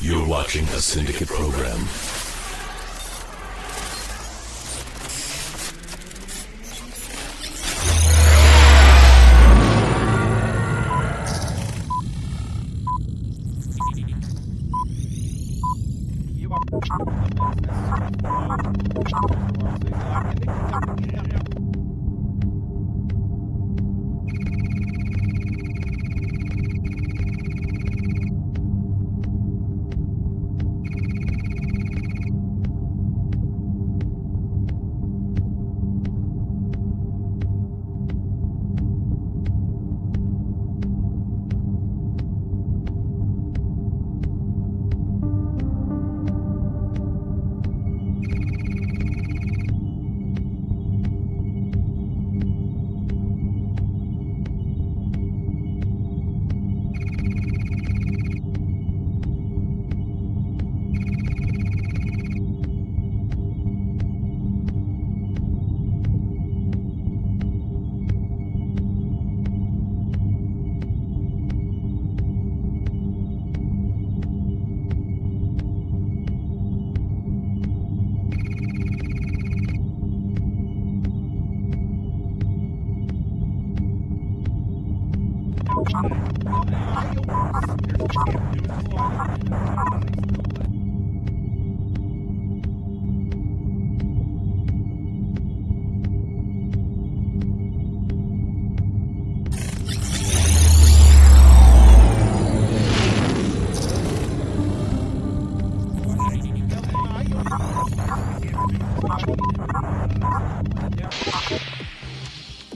You're watching a Syndicate program.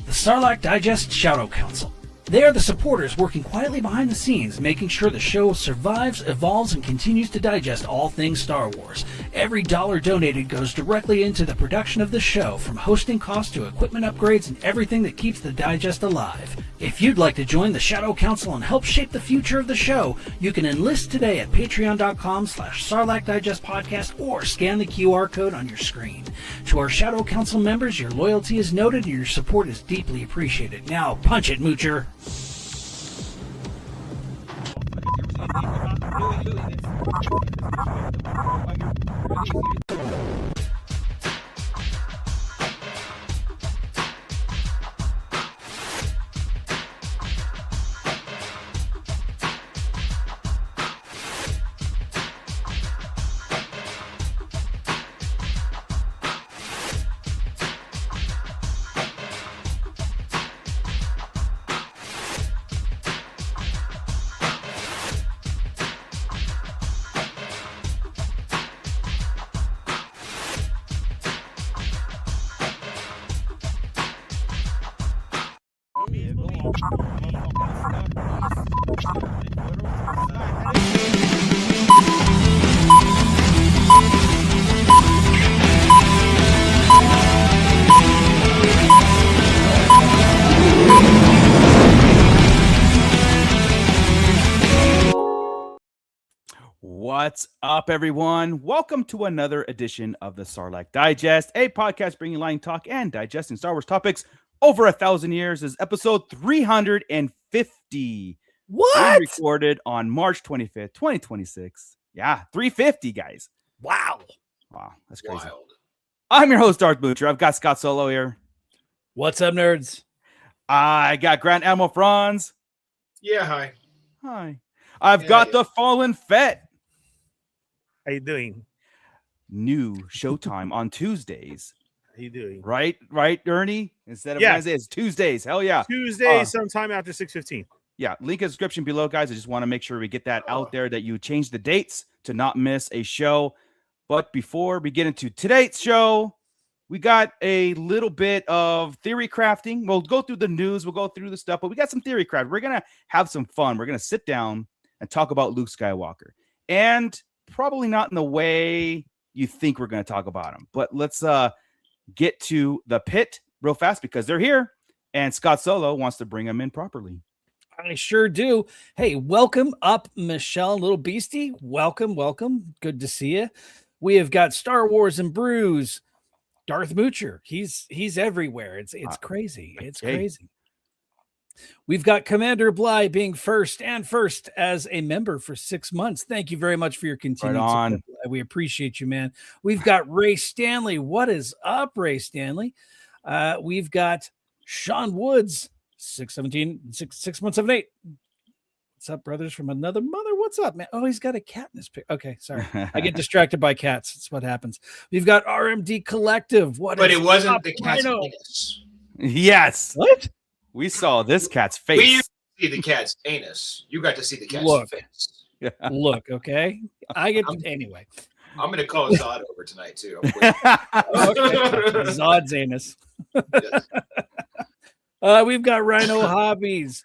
The Sarlacc Digest Shadow Council. They are the supporters working quietly behind the scenes, making sure the show survives, evolves, and continues to digest all things Star Wars. Every dollar donated goes directly into the production of the show, from hosting costs to equipment upgrades and everything that keeps the Digest alive. If you'd like to join the Shadow Council and help shape the future of the show, you can enlist today at patreon.com/Sarlacc Digest Podcast or scan the QR code on your screen. To our Shadow Council members, your loyalty is noted and your support is deeply appreciated. Now, punch it, Moocher. What's up, everyone? Welcome to another edition of the Sarlacc Digest, a podcast bringing line talk and digesting Star Wars topics over 1,000 years. This is episode 350. What? We recorded on March 25th, 2026. Yeah, 350, guys. Wow. Wow, that's crazy. Wild. I'm your host, Darth Vader. I've got Scott Solo here. What's up, nerds? I got Grand Admiral Franz. Yeah, hi. Hi. I've got the Fallen Fett. How you doing? New showtime on Tuesdays. How you doing? Right, Ernie? Instead of Yes. Wednesdays, it's Tuesdays. Hell yeah. Tuesday, sometime after 6:15. Yeah, link in the description below, guys. I just want to make sure we get that out there, that you change the dates to not miss a show. But before we get into today's show, we got a little bit of theory crafting. We'll go through the news. We'll go through the stuff, but we got some theory craft. We're going to have some fun. We're going to sit down and talk about Luke Skywalker. And probably not in the way you think we're going to talk about him. But let's get to the pit real fast because they're here. And Scott Solo wants to bring them in properly. I sure do. Hey, welcome up, Michelle, little beastie. Welcome. Good to see you. We have got Star Wars and Brews. Darth Moocher. He's everywhere. It's crazy. It's crazy. We've got Commander Bly being first as a member for 6 months. Thank you very much for your continued support. We appreciate you, man. We've got Ray Stanley. What is up, Ray Stanley? We've got Sean Woods, 617, 6 months of an 8. What's up, brothers from another mother? What's up, man? Oh, he's got a cat in his pic. Okay, sorry. I get distracted by cats. That's what happens. We've got RMD Collective. But it wasn't the cat's anus. Yes. What? We saw this cat's face. We see the cat's anus. You got to see the cat's face. Look, okay. Anyway. I'm going to call Zod over tonight, too. Okay. Zod's anus. Yes. We've got Rhino Hobbies.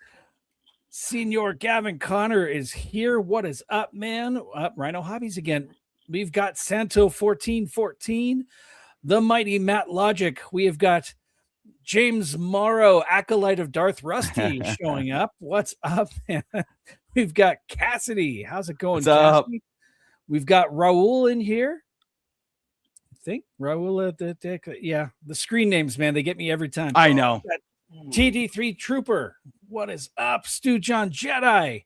Senior Gavin Connor is here. What is up, man? Rhino Hobbies again. We've got Santo 1414, the mighty Matt Logic. We have got James Morrow, acolyte of Darth Rusty, showing up. What's up, man? We've got Cassidy. How's it going, Cassidy? We've got Raul in here. I think Raul at the screen names, man. They get me every time. I know. TD3 Trooper. What is up? Stu John Jedi.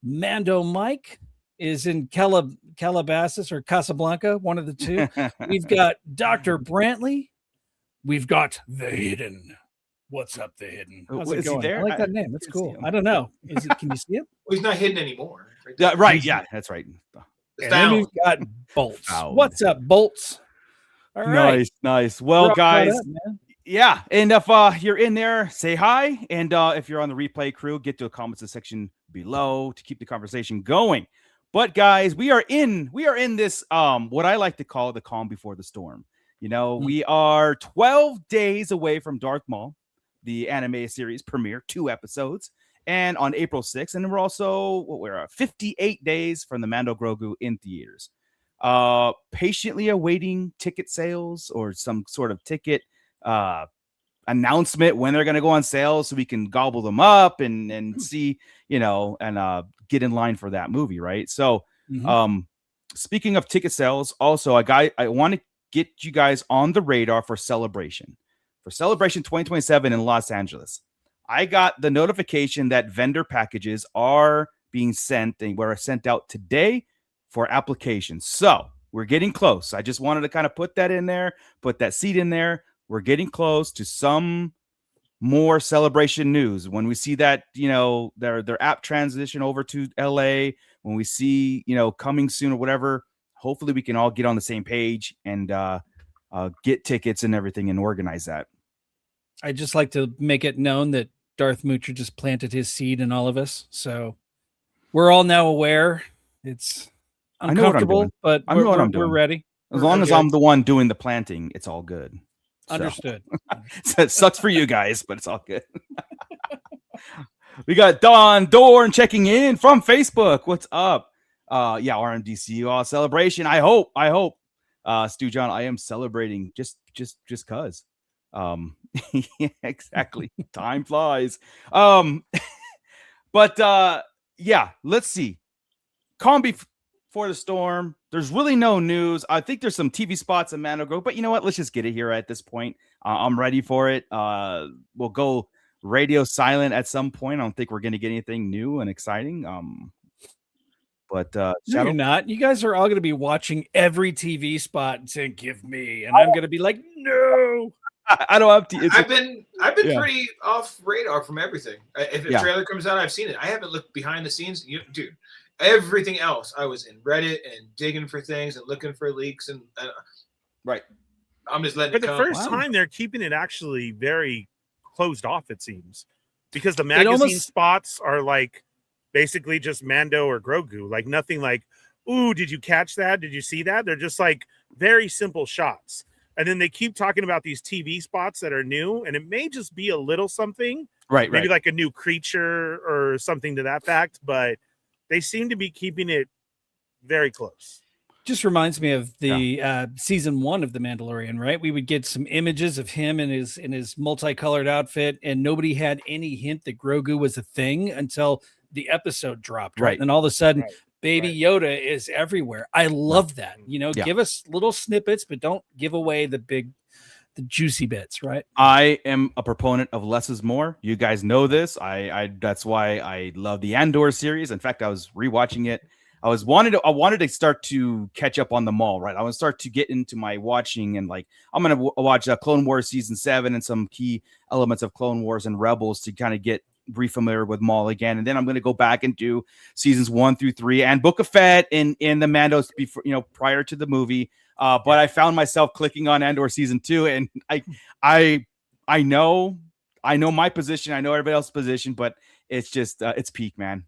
Mando Mike is in Calabasas or Casablanca, one of the two. We've got Dr. Brantley. We've got The Hidden. What's up, The Hidden? How's it going? I like that name. That's cool. I don't know. Can you see him? Well, he's not hidden anymore. Right. Yeah, that's right. And then we've got Bolts. What's up, Bolts? All right. Nice. Well, guys. Yeah, and if you're in there, say hi. And if you're on the replay crew, get to the comments section below to keep the conversation going. But guys, we are in this what I like to call the calm before the storm. You know, we are 12 days away from Darth Maul, the anime series premiere, 2 episodes, and on April 6th. And we're also 58 days from the Mando Grogu in theaters. Patiently awaiting ticket sales or some sort of ticket announcement when they're going to go on sale so we can gobble them up and see, and get in line for that movie. Right. So, speaking of ticket sales, also I want to get you guys on the radar for Celebration 2027 in Los Angeles. I got the notification that vendor packages are being sent and were sent out today for applications. So we're getting close. I just wanted to kind of put that in there, put that seed in there. We're getting close to some more Celebration news. When we see that, their app transition over to LA, when we see, coming soon or whatever, hopefully we can all get on the same page and get tickets and everything and organize that. I'd just like to make it known that Darth Moocher just planted his seed in all of us. So we're all now aware. It's uncomfortable, but we're ready. As long as I'm the one doing the planting, it's all good. Understood. So it sucks for you guys, but it's all good. We got Don Dorn checking in from Facebook. What's up? RMDC celebration. I hope. Stu John, I am celebrating just cause. Yeah, exactly. Time flies. But let's see. Calm before the storm. There's really no news. I think there's some TV spots in Mando Grogu, but you know what? Let's just get it here at this point. I'm ready for it. We'll go radio silent at some point. I don't think we're going to get anything new and exciting. But no, you're not. You guys are all going to be watching every TV spot and saying, "Give me," and I'm going to be like, "No." I don't have to. I've been pretty off radar from everything. If a trailer comes out, I've seen it. I haven't looked behind the scenes, dude. Everything else, I was in Reddit and digging for things and looking for leaks and right. I'm just letting. For the first time, they're keeping it actually very closed off. It seems because the magazine spots are like basically just Mando or Grogu, like nothing like, "Ooh, did you catch that? Did you see that?" They're just like very simple shots. And then they keep talking about these TV spots that are new, and it may just be a little something, right? Maybe like a new creature or something to that fact, but they seem to be keeping it very close. Just reminds me of the season 1 of The Mandalorian, right? We would get some images of him in his multicolored outfit, and nobody had any hint that Grogu was a thing until the episode dropped, right? And all of a sudden, Baby Yoda is everywhere. I love that. Give us little snippets, but don't give away the big juicy bits, right? I am a proponent of less is more. You guys know this. I that's why I love the Andor series. In fact, I was rewatching it. I wanted to start to catch up on the Maul, right? I want to start to get into my watching, and like I'm gonna watch Clone Wars season 7 and some key elements of Clone Wars and Rebels to kind of get refamiliar with Maul again, and then I'm gonna go back and do seasons 1 through 3 and Book of Fett in the Mandos before, prior to the movie. But I found myself clicking on Andor season 2, and I know my position, I know everybody else's position, but it's just it's peak, man.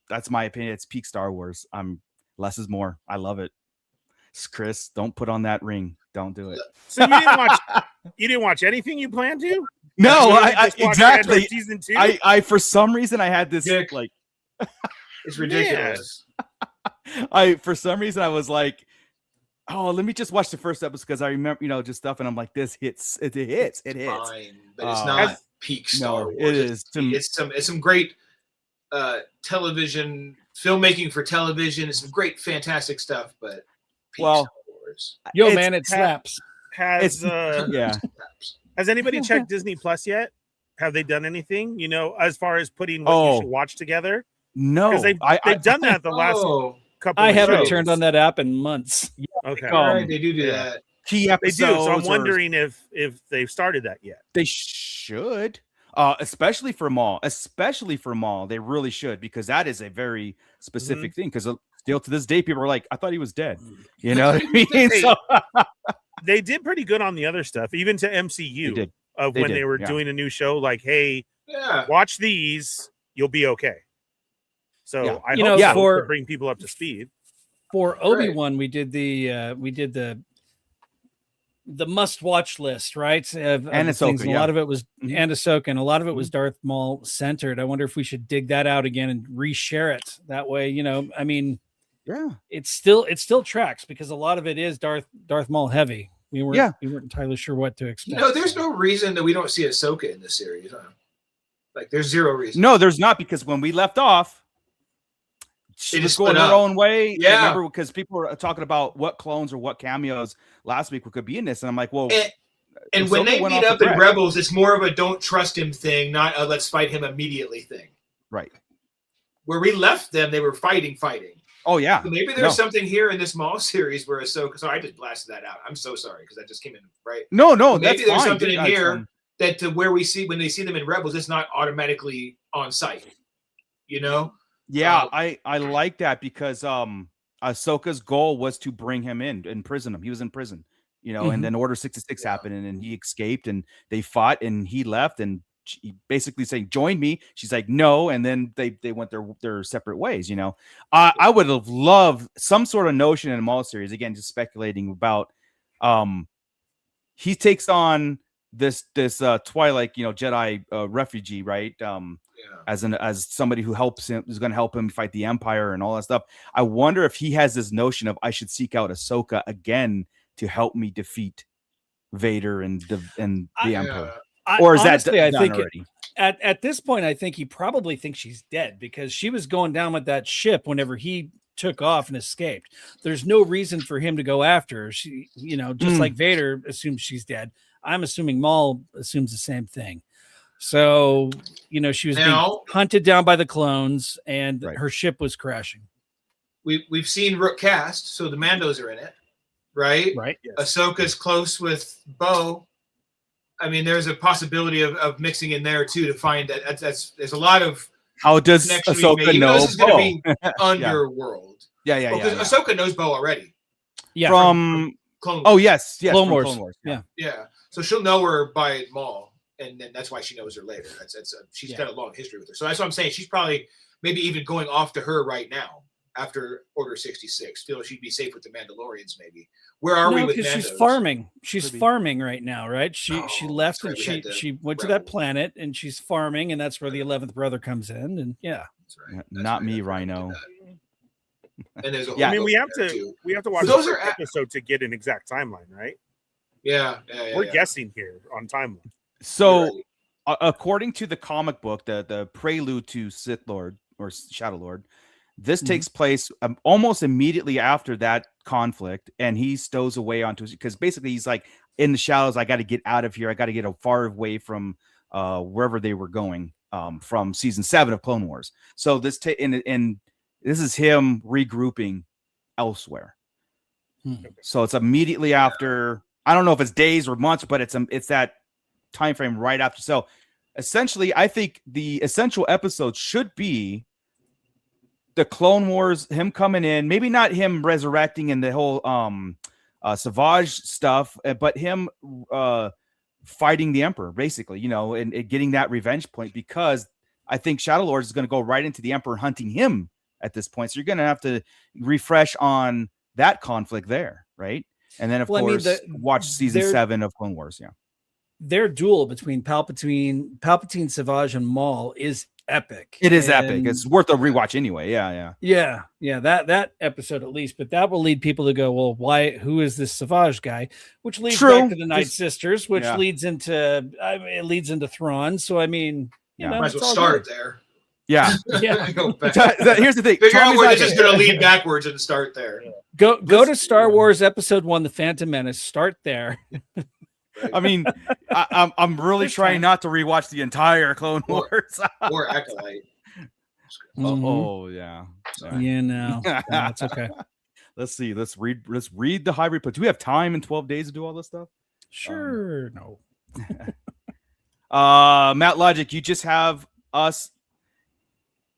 That's my opinion. It's peak Star Wars. Less is more. I love it. Chris, don't put on that ring. Don't do it. So you didn't watch anything you planned to? No, I exactly. Season 2? I for some reason I had this Dick. like It's ridiculous. For some reason I was like, oh, let me just watch the first episode because I remember, just stuff, and I'm like, this hits. It hits. Fine, but it's not peak Star Wars. It is. It's some great television filmmaking for television. It's some great, fantastic stuff, but peak Star Wars. Man, it slaps. Has anybody Mm-hmm. checked Disney Plus yet? Have they done anything? As far as putting what you should watch together? No, because they've done that the last couple. I haven't shows. turned on that app in months. Okay, they do that. Key episodes. They do. So I'm wondering if they've started that yet. They should. Especially for Maul, they really should, because that is a very specific thing. Because still to this day, people are like, "I thought he was dead." You know what I mean? So they did pretty good on the other stuff, even to MCU when they were doing a new show. Like, hey, watch these, you'll be okay. So I hope to bring people up to speed. For Obi-Wan, we did the must-watch list, right? And Ahsoka, a lot of it was and Ahsoka, and a lot of it was Darth Maul centered. I wonder if we should dig that out again and reshare it. That way, it still tracks, because a lot of it is Darth Maul heavy. We weren't entirely sure what to expect. There's no reason that we don't see Ahsoka in this series. Huh? Like, there's zero reason. No, there's not, because when we left off, she was going her own way. Yeah. I remember, because people were talking about what clones or what cameos last week could be in this, and I'm like, well. And when they meet up in Rebels, it's more of a don't trust him thing, not a let's fight him immediately thing. Right. Where we left them, they were fighting. Oh, yeah. So maybe there's something here in this Maul series where Ahsoka. So I just blasted that out. I'm so sorry, because that just came in right. No, maybe there's something in here that to where we see when they see them in Rebels, it's not automatically on site. Yeah, I like that, because Ahsoka's goal was to bring him in, imprison him. He was in prison, and then Order 66 happened, and he escaped, and they fought, and he left, and she basically saying, "Join me." She's like, "No," and then they went their separate ways. I would have loved some sort of notion in the Maul series. Again, just speculating about, he takes on this Twilight, Jedi refugee, right? As somebody who helps him, who's going to help him fight the Empire and all that stuff. I wonder if he has this notion of, I should seek out Ahsoka again to help me defeat Vader and the Emperor. Or is honestly, that done I think already? At this point, I think he probably thinks she's dead, because she was going down with that ship whenever he took off and escaped. There's no reason for him to go after her. She, just like Vader assumes she's dead, I'm assuming Maul assumes the same thing. So, she was being hunted down by the clones, and her ship was crashing. We've seen Rook cast, so the Mandos are in it, right? Right. Yes. Ahsoka's close with Bo. I mean, there's a possibility of mixing in there too to find that. There's a lot of. How does Ahsoka know? This is going to be underworld. Yeah. Ahsoka knows Bo already. Yeah. From Clone Wars. Oh yes, Clone Wars. Clone Wars. Yeah. So she'll know her by Maul, and then that's why she knows her later. She's got a long history with her. So that's what I'm saying. She's probably maybe even going off to her right now after Order 66. Feel she'd be safe with the Mandalorians, maybe. Where are we with Mandos? She's farming. She's farming right now, right? She left and she went to that planet, and she's farming, and that's where the 11th brother comes in, and That's right. Not me, Rhino. And there's a I mean, we have to watch those episode to get an exact timeline, right? Yeah. We're guessing here on timeline. So, according to the comic book, the prelude to Sith Lord or Shadow Lord, this takes place almost immediately after that conflict, and he stows away onto, because basically he's like, in the shadows. I got to get out of here. I got to get far away from wherever they were going from season 7 of Clone Wars. So this and this is him regrouping elsewhere. So it's immediately after. I don't know if it's days or months, but it's that time frame right after. So essentially, I think the essential episode should be the Clone Wars, him coming in, maybe not him resurrecting and the whole Savage stuff, but him fighting the Emperor, basically, and getting that revenge point, because I think Shadow Lord is going to go right into the Emperor hunting him at this point. So you're going to have to refresh on that conflict there, right? And then, of course, watch season 7 of Clone Wars. Yeah. Their duel between Palpatine, Savage, and Maul is epic. It is epic. It's worth a rewatch anyway. Yeah. That episode at least, but that will lead people to go, well, why? Who is this Savage guy? Which leads back to the Night Sisters, which leads into Thrawn. So I mean, might as well start there. Yeah. Here's the thing. Figure out where this is going to lead backwards and start there. Go to Star Wars Episode 1, The Phantom Menace. Start there. I mean, I'm really trying not to rewatch the entire Clone Wars or Acolyte. Oh yeah. That's okay. Let's see. Let's read the hybrid. But do we have time in 12 days to do all this stuff? Sure. No. Matt Logic, you just have us.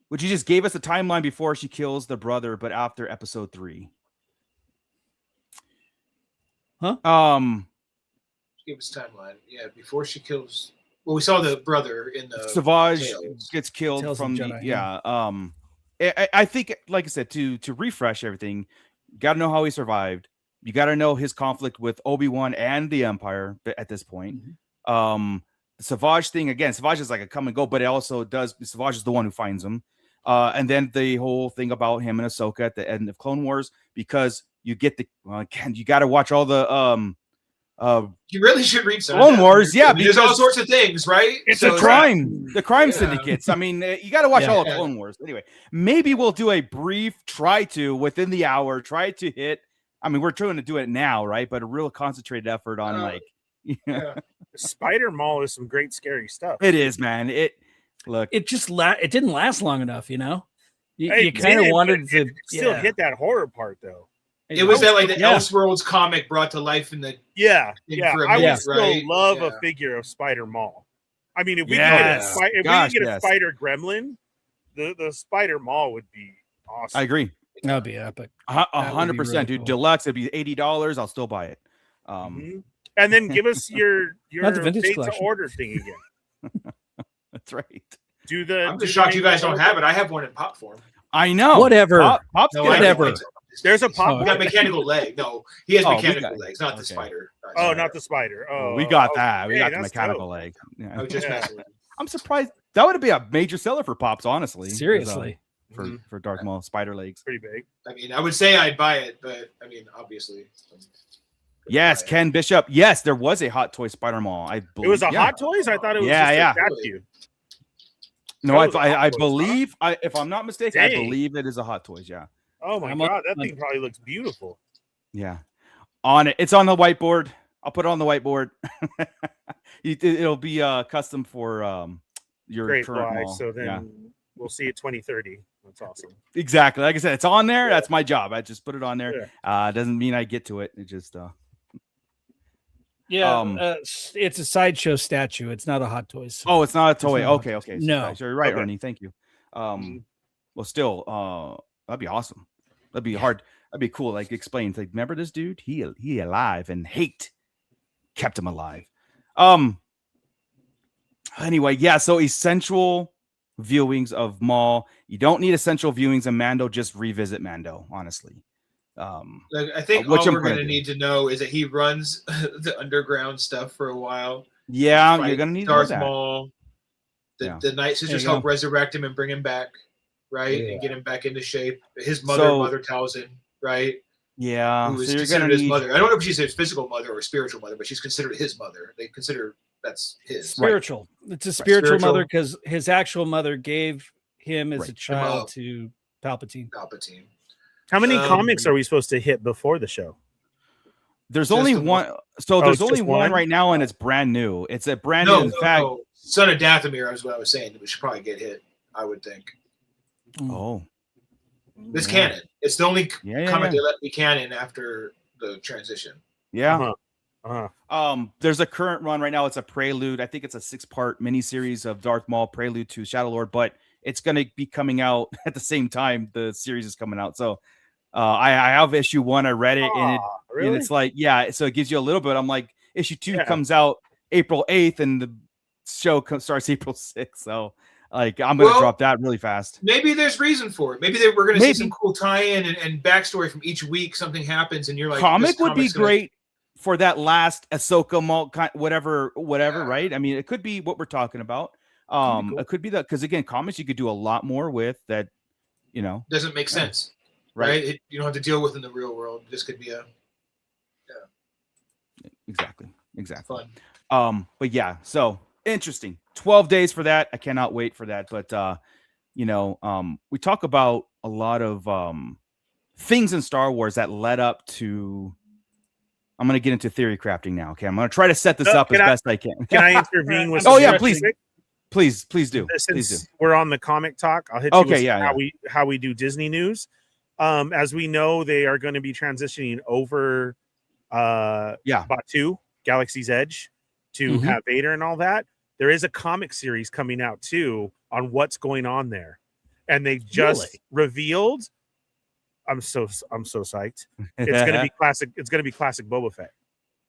Which you just gave us a timeline before she kills the brother, but after episode 3. Huh? Give us timeline. Yeah, before she kills. Well, we saw the brother in the Savage Tales. gets killed Tales from of the Jedi, I think, like I said, to refresh everything, you got to know how he survived. You got to know his conflict with Obi-Wan and the Empire at this point. The Savage thing, again, Savage is like a come and go, but it also does. Savage is the one who finds him. And then the whole thing about him and Ahsoka at the end of Clone Wars, because you get you got to watch all the you really should read some Clone Wars, because there's all sorts of things, right? It's a crime, the crime syndicates. I mean, you got to watch all of Clone Wars. Anyway, maybe we'll do a brief within the hour, try to hit. I mean, we're trying to do it now, right? But a real concentrated effort on Spider Maul is some great scary stuff. It is, man. It didn't last long enough, you You kind of wanted to still hit that horror part though. It was that like the Elseworlds comic brought to life in the I would still love a figure of Spider Maul. I mean, if we could get a Spider Gremlin, the Spider Maul would be awesome. I agree. That would be epic. 100%, dude. Cool. Deluxe, it'd be $80. I'll still buy it. And then give us your to order thing again. That's right. I'm just shocked you guys don't have it. I have one in pop form. I know. Whatever. Whatever. There's a pop. We got mechanical leg. No, he has mechanical legs, not the spider. Not the spider. Oh, we got that. We got the mechanical leg. Yeah. I was just messing with him. I'm surprised. That would be a major seller for Pops, honestly. Seriously. For Darth Maul, spider legs. Pretty big. I mean, I would say I'd buy it, but I mean, obviously. Yes, Ken Bishop. Yes, there was a Hot Toy Spider Maul. I believe it was a Hot Toys. I thought it was just a statue. No, I believe. If I'm not mistaken, I believe it is a Hot Toys. Yeah. Oh my god, that thing probably looks beautiful. Yeah, it's on the whiteboard. I'll put it on the whiteboard. It'll be custom for your Great current fly, Maul. So then we'll see it 2030. That's awesome. Exactly. Like I said, it's on there. That's my job. I just put it on there. Doesn't mean I get to it. It just it's a sideshow statue. It's not a Hot Toys. Oh, it's not a toy. Okay. No. So you're right, Ernie. Thank you. Well, still, that'd be awesome. That'd be hard. That'd be cool. Like explain. Like, remember this dude? He alive, and hate kept him alive. Anyway, yeah. So essential viewings of Maul. You don't need essential viewings of Mando. Just revisit Mando. Honestly. I think all we're going to need to know is that he runs the underground stuff for a while. Yeah, you're going to need Darth to know that. Maul. The Night Sisters help resurrect him and bring him back, right? And get him back into shape. His mother Talzin, right? Yeah. Who is considered his mother. I don't know if she's his physical mother or spiritual mother, but she's considered his mother. They consider that's his. Spiritual. Right. It's a spiritual mother because his actual mother gave him as a child to Palpatine. How many comics are we supposed to hit before the show? There's only one. So there's only one right now, and it's brand new. It's a brand new. In fact, Son of Dathomir is what I was saying. We should probably get hit. I would think. Oh, this canon. It's the only comic they let be canon after the transition. Yeah. There's a current run right now. It's a prelude. I think it's a 6-part miniseries of Darth Maul, prelude to Shadow Lord, but it's going to be coming out at the same time the series is coming out. So I have issue 1. I read it, and it's like, so it gives you a little bit. I'm like, issue 2 comes out April 8th, and the show starts April 6th. So like, I'm going to drop that really fast. Maybe there's reason for it. Maybe we're going to see some cool tie-in and backstory from each week. Something happens, and you're like, comic would be great for that last Ahsoka Maul, whatever, right? I mean, it could be what we're talking about. Cool. It could be that, because again, comics you could do a lot more with that, doesn't make sense, right? You don't have to deal with in the real world. This could be exactly fun. But yeah, so interesting. 12 days for that. I cannot wait for that. But we talk about a lot of things in Star Wars that led up to. I'm going to get into theory crafting now. Okay, I'm going to try to set this up as best I can. Can I intervene with? Please do. Since we're on the comic talk, I'll hit you with how we do Disney news. As we know, they are going to be transitioning over Batu, Galaxy's Edge, to have Vader and all that. There is a comic series coming out too on what's going on there, and they just revealed. I'm so psyched. It's going to be classic. It's going to be classic Boba Fett.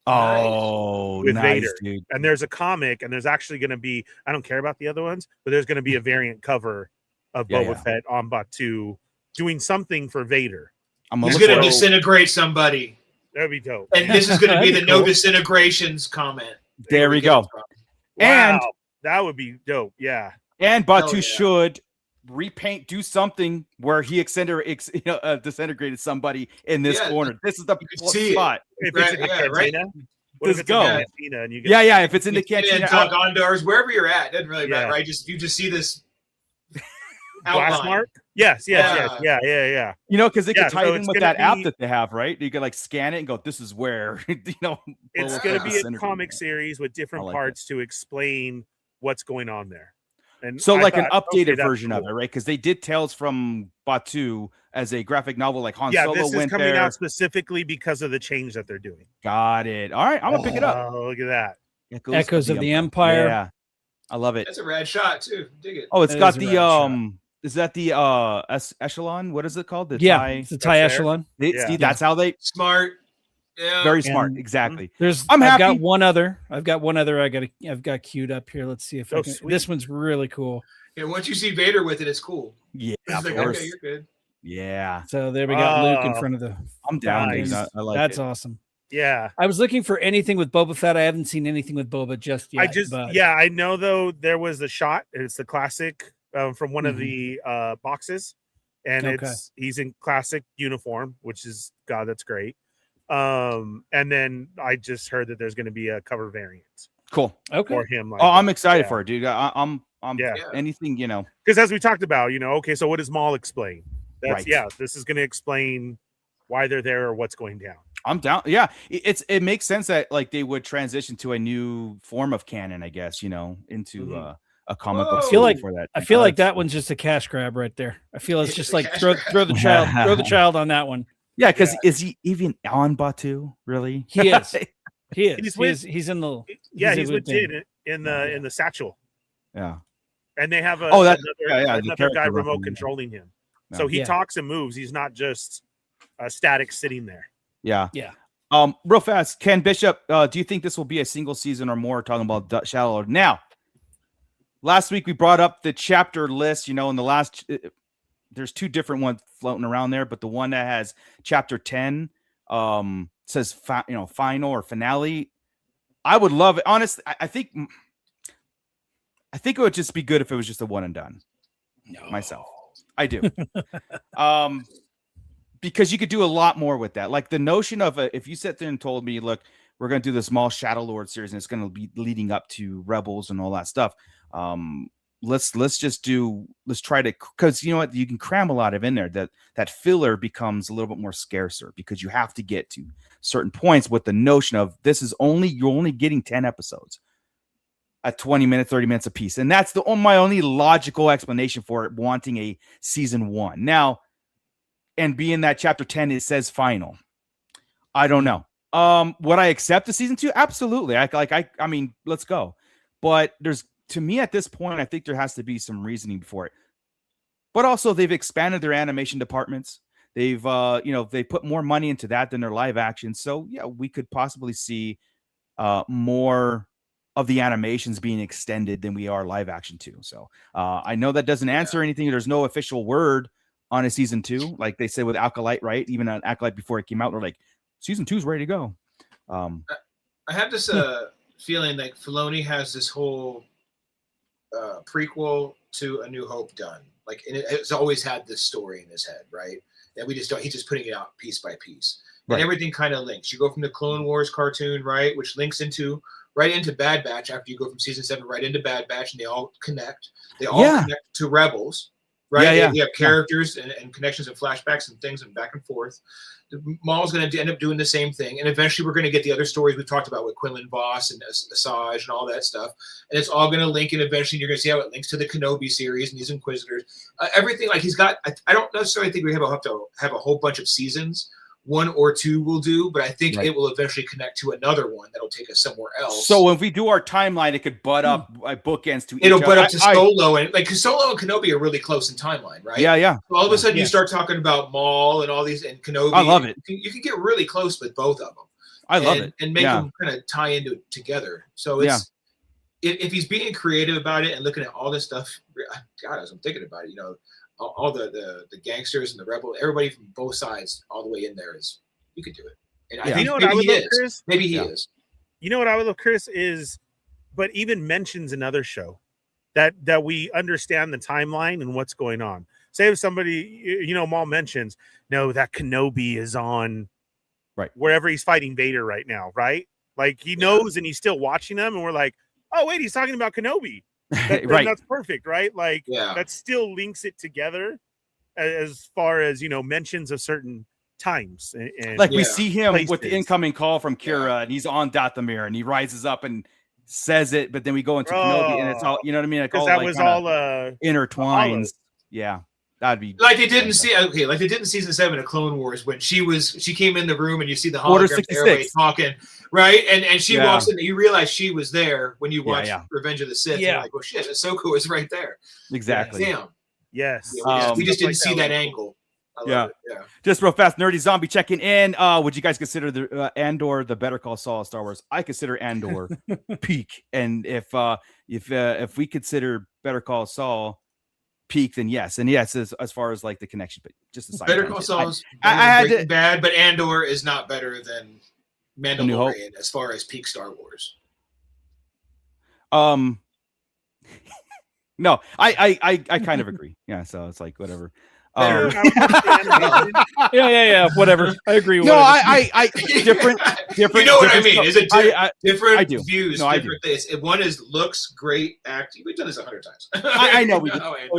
Oh, with nice, Vader. Dude. And there's a comic, and there's actually going to be. I don't care about the other ones, but there's going to be a variant cover of Boba Fett on Batu doing something for Vader. He's going to disintegrate somebody. That'd be dope. And this is going to be the no disintegrations comment. There we go. Wow, that would be dope. Yeah. And Batu should repaint, do something where he disintegrated somebody in this corner. This is the spot. If it's in the cantina, let's go. If it's in the cantina, Gondars, wherever you're at, doesn't really matter, right? You just see this blast mark. Yes. Yeah. Because they can tie it in with that app that they have, right? You can like scan it and go, "This is where." It's going to be a comic series with different parts to explain what's going on there. And so like an updated version of it, right? Because they did Tales from Batu as a graphic novel, like Han Solo this is went coming there. out specifically because of the change that they're doing. Got it. All right, I'm gonna pick it up. Oh, look at that. Echoes of the Empire. Yeah, I love it. That's a rad shot too. Dig it. Oh, it's got the Is that the echelon? What is it called? It's the TIE echelon. See, that's how they smart. Yeah. Very smart. Exactly. I've got one other I've got queued up here. Let's see if this one's really cool. Yeah, once you see Vader with it, it's cool. Yeah, it's like, okay, you're good. Yeah. So there we got Luke in front of the. I'm down. Nice. I like that's it. awesome. Yeah. I was looking for anything with Boba Fett. I haven't seen anything with Boba just yet. I know though there was a shot. It's the classic from one of the boxes, and he's in classic uniform, which is that's great. And then I just heard that there's going to be a cover variant. Cool. Okay. For him. I'm excited for it, dude. I'm anything, because as we talked about, so what does Maul explain? That's this is going to explain why they're there or what's going down. I'm down. Yeah. It makes sense that like they would transition to a new form of canon, I guess, into a comic book. I feel like that one's just a cash grab right there. I feel it's just like throw the child on that one. Yeah, because is he even on Batu? Really? He is. He is. He's in the. He's legit in the satchel. Yeah. And they have another guy remote him. controlling him, so he talks and moves. He's not just static sitting there. Yeah. Real fast, Ken Bishop. Do you think this will be a single season or more? Talking about Shadow Lord. Now, last week we brought up the chapter list. In the last. There's two different ones floating around there, but the one that has chapter 10 says final or finale. I would love it. Honestly, I think it would just be good if it was just a one and done. No. Myself, I do. Because you could do a lot more with that. Like the notion of if you sat there and told me, look, we're going to do this Maul Shadow Lord series and it's going to be leading up to Rebels and all that stuff. let's try to, because you know what, you can cram a lot of in there. That filler becomes a little bit more scarcer because you have to get to certain points with the notion of you're only getting 10 episodes at 20 minutes, 30 minutes a piece. And that's my only logical explanation for it wanting a season 1. Now, and being that chapter 10, it says final. I don't know. Would I accept the season 2? Absolutely. I mean, let's go. But to me at this point, I think there has to be some reasoning for it. But also they've expanded their animation departments. They've, they put more money into that than their live action. So yeah, we could possibly see more of the animations being extended than we are live action too. So I know that doesn't answer anything. There's no official word on a season 2, like they said with Acolyte, right? Even on Acolyte before it came out, they're like, season 2 is ready to go. I have this feeling like Filoni has this whole prequel to A New Hope done. Like, and it's always had this story in his head, right? And we just don't. He's just putting it out piece by piece, and everything kind of links. You go from the Clone Wars cartoon, right, which links right into Bad Batch after you go from season 7 right into Bad Batch, and they all connect. They all connect to Rebels, right? You have characters and connections and flashbacks and things and back and forth. Maul's going to end up doing the same thing, and eventually we're going to get the other stories we talked about with Quinlan Voss and Asajj and all that stuff, and it's all going to link, and eventually you're going to see how it links to the Kenobi series and these Inquisitors. Everything, like, he's got. I don't necessarily think we have to have a whole bunch of seasons. 1 or 2 will do, but I think it will eventually connect to another one that'll take us somewhere else. So if we do our timeline, it could butt up bookends to it'll butt up to Solo, and like, because Solo and Kenobi are really close in timeline, right? Yeah. So all of a sudden you start talking about Maul and all these and Kenobi. I love it. You can get really close with both of them. I love it, and make them kind of tie into it together. So it's if he's being creative about it and looking at all this stuff, God, as I'm thinking about it, all the gangsters and the rebel, everybody from both sides, all the way in there you could do it. And I think maybe he is. Chris? Maybe he is. You know what I would love, Chris, is, but even mentions another show that we understand the timeline and what's going on. Say if somebody, Maul mentions, no, that Kenobi is on wherever he's fighting Vader right now, right? Like, he knows and he's still watching them, and we're like, oh, wait, he's talking about Kenobi. That's perfect, right? Like, that still links it together as far as, mentions of certain times. And like, we see him with the incoming call from Kira, and he's on Dathomir, and he rises up and says it, but then we go into Kenobi, and it's all, you know what I mean? Like, all, that like, was all intertwines. Yeah. That'd be like they did in season 7 of Clone Wars, when she came in the room and you see the hologram everybody talking, right? And she walks in, and you realize she was there when you watch Revenge of the Sith. You're like, well, shit, Ahsoka was right there. Exactly. Damn. Yes. We just didn't see that angle. I love it. Just real fast, Nerdy Zombie checking in. Would you guys consider the Andor the Better Call Saul of Star Wars? I consider Andor peak, and if we consider Better Call Saul peak, then yes, and yes, as far as like the connection, but just a side. Better Call Saul is bad, but Andor is not better than Mandalorian as far as peak Star Wars. No, I kind of agree. Yeah, so it's like whatever. Whatever. I agree with I different. You know what I mean? Is it different I do. views? No, different things. One is looks great acting. We've done this 100 times. I know we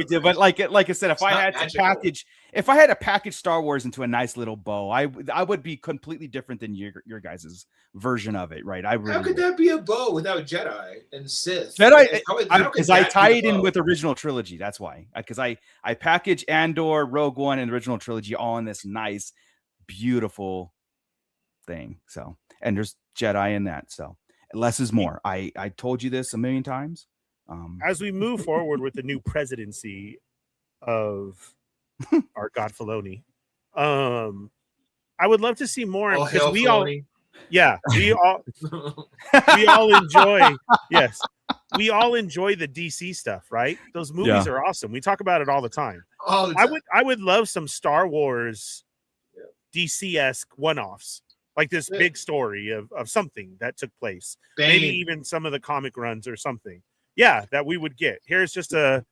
did, but like I said, if I had to package Star Wars into a nice little bow, I would be completely different than your guys' version of it, right? How could that be a bow without Jedi and Sith? Because I tie it in with original trilogy. That's why. Because I package Andor, Rogue One, and the original trilogy all in this nice, beautiful thing. So, and there's Jedi in that. So less is more. I told you this a million times. As we move forward with the new presidency of our God Filoni, I would love to see more, because we all enjoy we all enjoy the DC stuff, right? Those movies are awesome. We talk about it all the time. I would love some Star Wars DC-esque one-offs, like this big story of something that took place. Maybe even some of the comic runs or something. Yeah, that we would get. Here's just a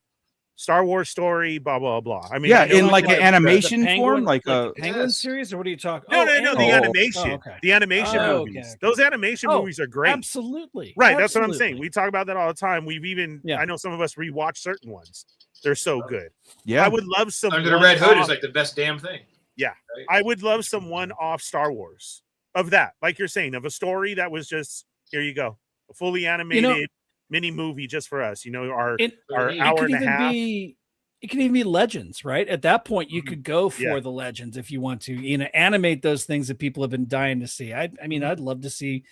Star Wars story, blah blah blah. I mean, yeah, I know in it's like an animation form, like the a Penguin series, or what are you talking? No, the animation, okay. the animation Oh, movies. okay. Those animation movies are great. Absolutely, right. That's what I'm saying. We talk about that all the time. We've even, Yeah. I know some of us rewatch certain ones. They're so good. Yeah, I would love some Under the Red Hood is like the best damn thing. Yeah, right? I would love some one-off Star Wars of that, like you're saying, of a story that was just here you go, a fully animated mini movie just for us. Our hour and a half. It could even be Legends, right? At that point, you could go for the Legends if you want to, animate those things that people have been dying to see. I mean, I'd love to see.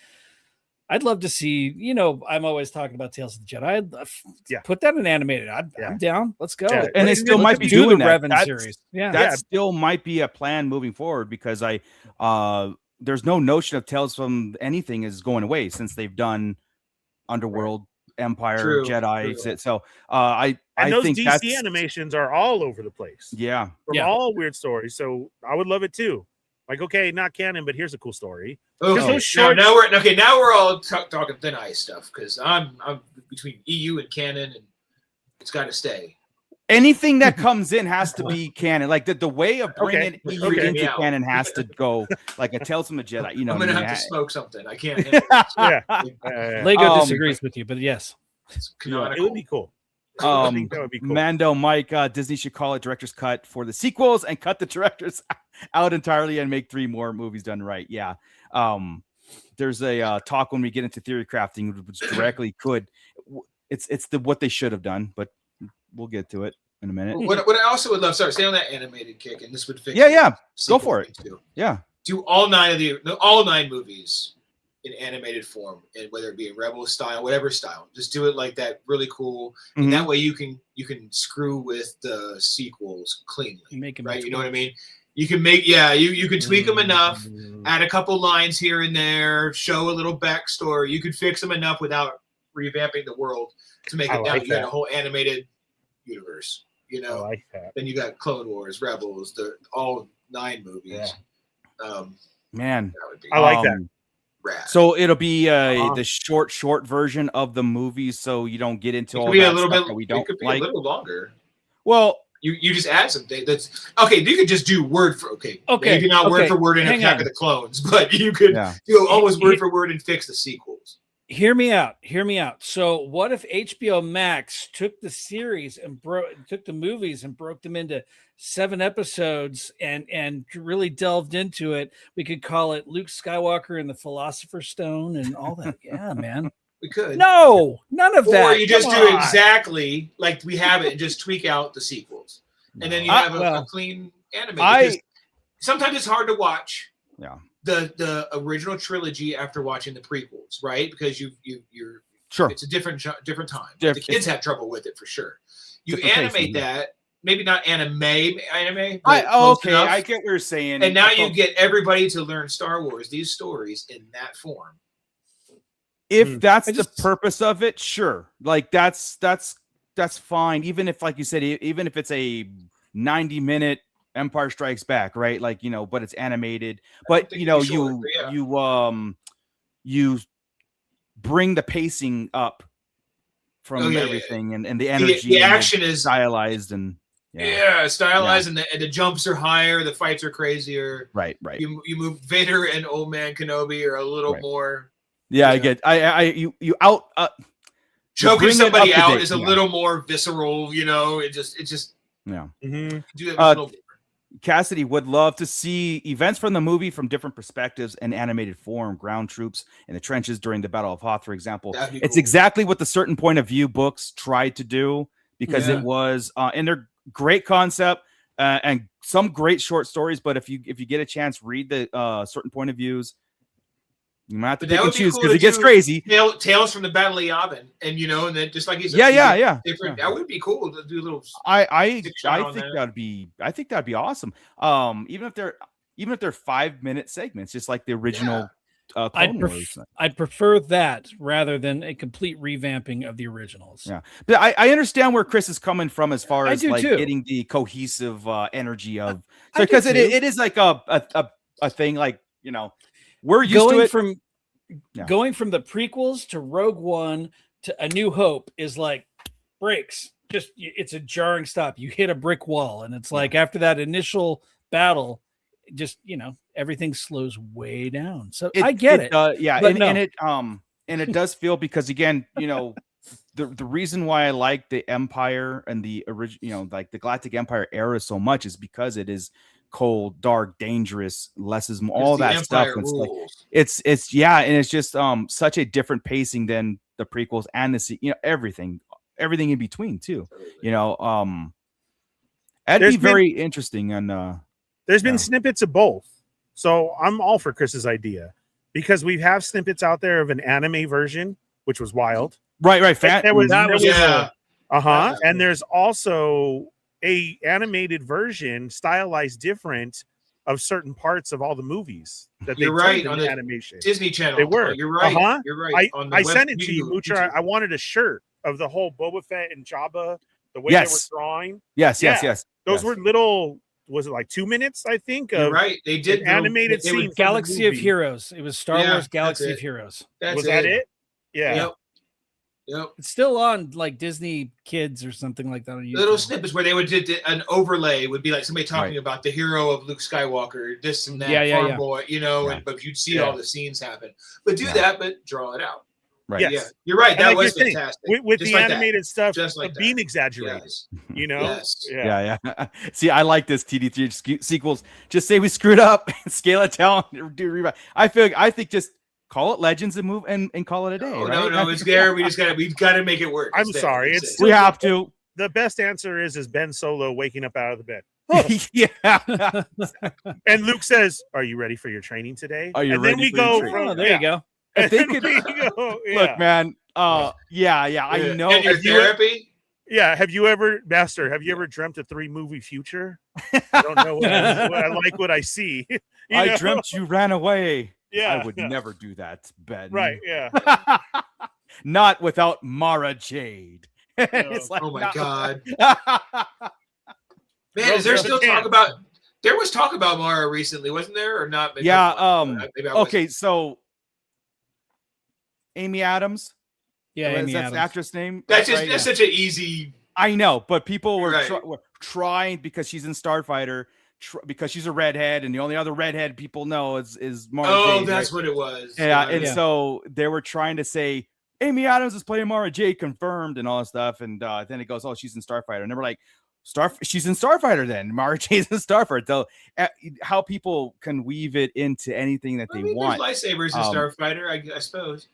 I'm always talking about Tales of the Jedi. Put that in animated. I'm down. Let's go. Yeah. And they still might be doing the Revan series. Yeah, that still might be a plan moving forward because there's no notion of Tales from anything is going away since they've done Underworld, Empire, Jedi. True. So I those think DC animations are all over the place. Yeah, from all weird stories. So I would love it too. Like, okay, not canon, but here's a cool story. Okay. Now we're all talking Thin Ice stuff because I'm between EU and canon, and it's got to stay. Anything that comes in has to be canon. Like the way of bringing EU into canon has to go like a Tales from the Jedi. I'm gonna have to smoke something. I can't. Lego disagrees with you, but yes, it's canonical. It would be cool. I think that would be cool. Mando, Mike, Disney should call it director's cut for the sequels and cut the directors out entirely and make 3 more movies done right. Yeah. There's a talk when we get into theory crafting, which directly could. It's what they should have done, but we'll get to it in a minute. What I also would love, stay on that animated kick, and this would fix. Yeah. Go for it. Too. Yeah. Do all 9 movies in animated form, and whether it be a Rebel style, whatever style, just do it like that, really cool. Mm-hmm. And that way you can screw with the sequels cleanly, right? You know what I mean? You can make you can tweak them enough, add a couple lines here and there, show a little backstory. You could fix them enough without revamping the world to make it now you got a whole animated universe. I like that. Then you got Clone Wars, Rebels, all 9 movies. Yeah. Man, I like that. Rad. So it'll be the short version of the movie, so you don't get into all that stuff that we don't like. A little longer. Well, you just add something. That's okay. You could just do word for maybe not word for word in Attack of the Clones, but you could do almost word for word and fix the sequels. Hear me out. So what if HBO Max took the series and took the movies and broke them into 7 episodes and really delved into it? We could call it Luke Skywalker and the Philosopher's Stone and all that. Yeah, man. We could. No, none of that. Or you just do exactly like we have it and just tweak out the sequels. And then you have a clean anime. Sometimes it's hard to watch. Yeah. The original trilogy after watching the prequels, right? Because you're sure it's a different time. The kids have trouble with it for sure. You animate that, maybe not anime. But I get what you're saying. And now you get everybody to learn Star Wars, these stories in that form. If that's the purpose of it, sure. Like that's fine. Even if, like you said, even if it's a 90-minute Empire Strikes Back, right? Like, but it's animated. But you bring the pacing up from everything, and the energy. The action is stylized and stylized, and the jumps are higher, the fights are crazier. Right. You move Vader and Old Man Kenobi are a little more. Yeah, I get. You out. Choking somebody out is a little more visceral. It just. Yeah. Mm-hmm. Do that a little bit. Cassidy would love to see events from the movie from different perspectives and animated form. Ground troops in the trenches during the Battle of Hoth, for example. It's exactly what the Certain Point of View books tried to do because it was, and they're great concept and some great short stories. But if you get a chance, read the Certain Point of Views. You might have to pick and choose because it gets crazy. Tales from the Battle of Yavin, and then just like he said, different. That would be cool to do a little. I think that'd be awesome. Even if they're 5-minute segments, just like the original. I'd prefer that rather than a complete revamping of the originals. Yeah, but I understand where Chris is coming from as far as getting the cohesive energy of because it is like a thing like we're used to it. Going from the prequels to Rogue One to A New Hope is like breaks. it's a jarring stop. You hit a brick wall, and it's like after that initial battle, just everything slows way down. So I get it. And it does feel, because again, the reason why I like the Empire and the original, like the Galactic Empire era so much is because it is cold, dark, dangerous, less is more, all that stuff. And it's just such a different pacing than the prequels and the everything in between too. That'd be very interesting. And there's been snippets of both, so I'm all for Chris's idea, because we have snippets out there of an anime version, which was wild. Right. And there's also a animated version stylized different of certain parts of all the movies that You're right, on the animation Disney Channel. They were. You're right. You're right. I sent it to you, Mucha. I wanted a shirt of the whole Boba Fett and Jabba, the way they were drawing. Yes. Those were little. Was it like 2 minutes? I think. You're right. They did animated scene. Galaxy of Heroes. It was Star Wars Galaxy of Heroes. Was that it? Yeah. Yep. It's still on like Disney Kids or something like that on YouTube. Little snippets where they would do an overlay would be like somebody talking about the hero of Luke Skywalker, this and that, farm boy, but you'd see all the scenes happen. But do that, but draw it out. Right. Yes. Yeah. You're right. That was fantastic. With the animated stuff being exaggerated. Yes. Yes. Yeah. See, I like this TD3 sequels. Just say we screwed up, scale it down, do rewrite. I think just call it Legends and move and call it a day. No, it's there. We've got to make it work. I'm sorry. We have to. The best answer is Ben Solo waking up out of the bed. Yeah. And Luke says, "Are you ready for your training today?" Are you and ready then we for go your training? Oh, there you go. If they could look, man. I know. And your therapy. Have you ever dreamt a 3-movie future? I don't know. I like what I see. I dreamt you ran away. Yeah, I would never do that, Ben. Right? Yeah. Not without Mara Jade. Oh my God. Man, is there still talk about? There was talk about Mara recently, wasn't there, or not? Maybe okay, so Amy Adams. Yeah, Amy that's Adams. The actress name. That's such an easy. I know, but people were trying because she's in Starfighter. Because she's a redhead, and the only other redhead people know is Mara Jade. That's what it was. Yeah, so they were trying to say Amy Adams is playing Mara Jade, confirmed, and all that stuff. And then it goes, she's in Starfighter, and they were like, she's in Starfighter. Then Mara Jade's in Starfighter. So how people can weave it into anything that they want. There's lightsabers in Starfighter, I suppose,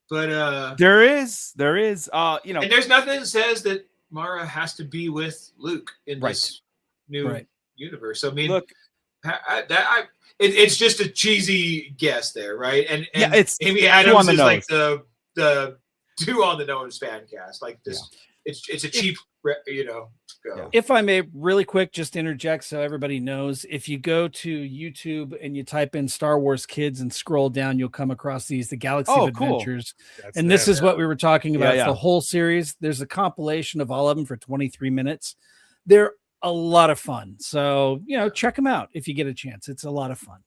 but there is, and there's nothing that says that Mara has to be with Luke in this new universe. So I mean, look, it's just a cheesy guess there, right? And it's Amy Adams is like the two on the nose fan cast. Like this, it's a cheap, go. If I may, really quick, just interject so everybody knows. If you go to YouTube and you type in Star Wars Kids and scroll down, you'll come across the Galaxy of Adventures. And this is what we were talking about. It's the whole series. There's a compilation of all of them for 23 minutes. They're a lot of fun. So, check them out if you get a chance. It's a lot of fun.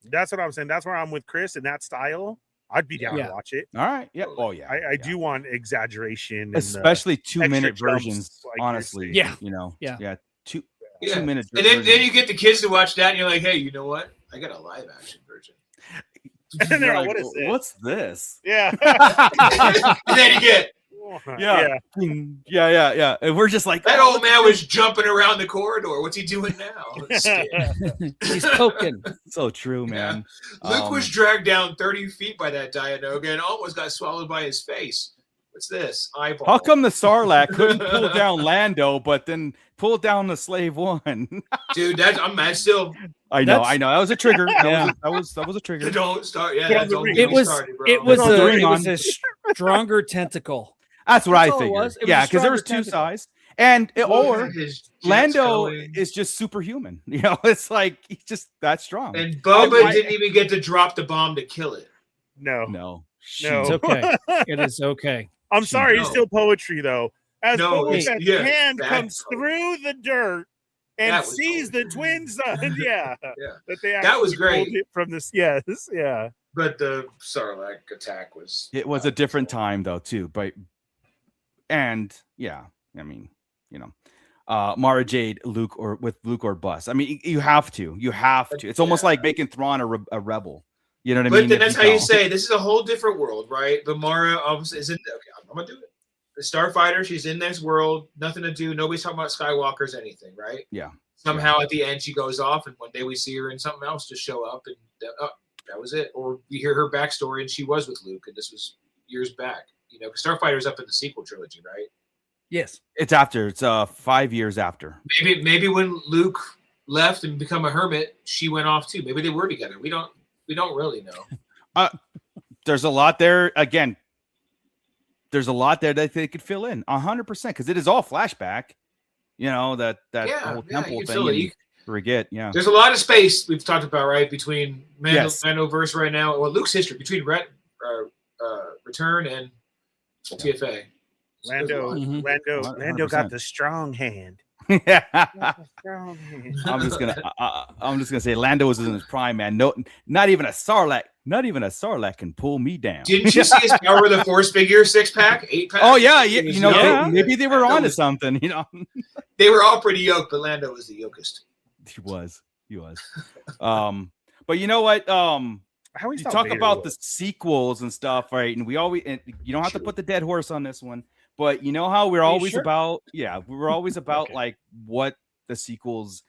That's what I'm saying. That's where I'm with Chris in that style. I'd be down to watch it. All right. Yep. Oh, yeah. I do want exaggeration. Especially 2-minute versions, honestly. Yeah. 2-minute And then you get the kids to watch that, and you're like, hey, you know what? I got a live action version. And they're like, what is this? What's this? Yeah. And then you get Yeah. And we're just like, that old man was jumping around the corridor. What's he doing now? He's poking. So true, man. Luke was dragged down 30 feet by that Dianoga and almost got swallowed by his face. What's this? Eyeball. How come the Sarlacc couldn't pull down Lando, but then pull down the Slave One? Dude, I'm mad still. I know. That was a trigger. That was a trigger. Don't start. Yeah, it was a stronger tentacle. That's what I figured. Because there was two sides, and Lando is just superhuman. It's like he's just that strong. And Boba didn't even get to drop the bomb to kill it. No. It's okay. It is okay. I'm sorry. It's still poetry, though. As Boba Fett's hand comes through the dirt and sees the twin sons. That was great. From this, yes. But the Sarlacc attack was. It was a different time, though, too. But. And I mean, you know, Mara Jade, Luke or bust. I mean, you have to. It's almost like making Thrawn a rebel. You know what I mean? But then that's how you say this is a whole different world, right? But Mara obviously is in. Okay, I'm gonna do it. The Starfighter, she's in this world, nothing to do. Nobody's talking about Skywalkers, anything, right? Yeah. Somehow at the end she goes off, and one day we see her in something else just show up, and that was it. Or we hear her backstory, and she was with Luke, and this was years back. You know, Starfighter's up in the sequel trilogy, right? Yes, it's after. It's 5 years after. Maybe when Luke left and become a hermit, she went off too. Maybe they were together. We don't really know. There's a lot there. Again, there's a lot there that they could fill in 100% because it is all flashback. You know that whole temple thing. Forget, yeah. There's a lot of space we've talked about, right, between Mandoverse right now. Well, Luke's history between Return and TFA. Lando got the strong hand. Yeah. I'm just gonna say Lando was in his prime, man. No, not even a Sarlacc can pull me down. Didn't you see his Power of the Force figure 6-pack, 8-pack? Oh yeah, you know, maybe they were onto something. You know, they were all pretty yoked, but Lando was the yokest. He was. But you know what? You talk about the sequels and stuff, right? And you don't have to put the dead horse on this one. But you know how we're always about, like what the sequels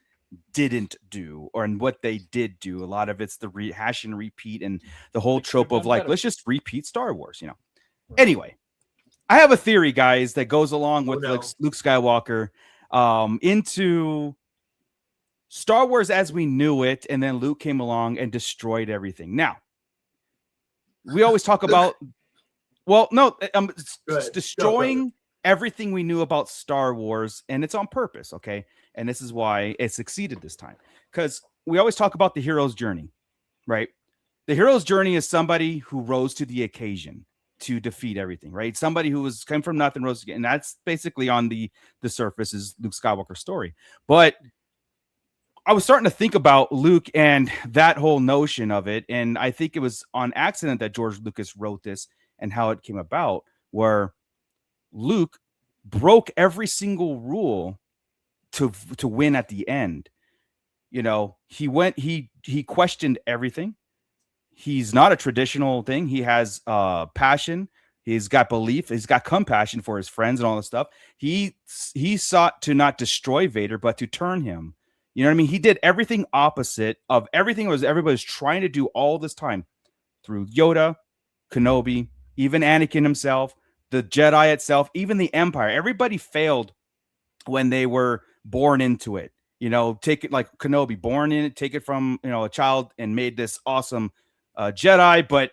didn't do or and what they did do. A lot of it's the rehash and repeat and the whole trope of like, let's just repeat Star Wars, you know. Anyway, I have a theory, guys, that goes along with Luke Skywalker into Star Wars as we knew it, and then Luke came along and destroyed everything. Now, we always talk about destroying everything we knew about Star Wars, and it's on purpose, okay? And this is why it succeeded this time. Because we always talk about the hero's journey, right? The hero's journey is somebody who rose to the occasion to defeat everything, right? Somebody who came from nothing, rose again. And that's basically on the surface is Luke Skywalker's story. But I was starting to think about Luke and that whole notion of it. And I think it was on accident that George Lucas wrote this and how it came about, where Luke broke every single rule to win at the end. You know, he questioned everything. He's not a traditional thing. He has passion. He's got belief. He's got compassion for his friends and all this stuff. He sought to not destroy Vader, but to turn him. You know what I mean? He did everything opposite of everything everybody's trying to do all this time through Yoda, Kenobi, even Anakin himself, the Jedi itself, even the Empire. Everybody failed when they were born into it. You know, take it like Kenobi, born in it, take it from, you know, a child and made this awesome Jedi, but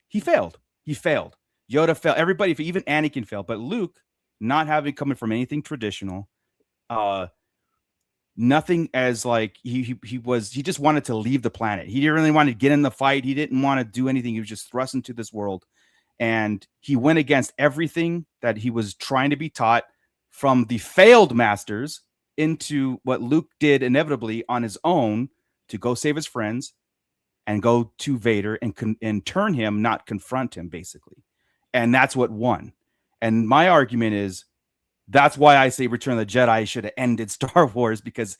he failed. Yoda failed. Everybody, even Anakin failed. But Luke, not having coming from anything traditional, nothing as like he just wanted to leave the planet. He didn't really want to get in the fight. He didn't want to do anything. He was just thrust into this world. And he went against everything that he was trying to be taught from the failed masters into what Luke did inevitably on his own to go save his friends and go to Vader and turn him, not confront him, basically. And that's what won. And my argument is that's why I say Return of the Jedi should have ended Star Wars, because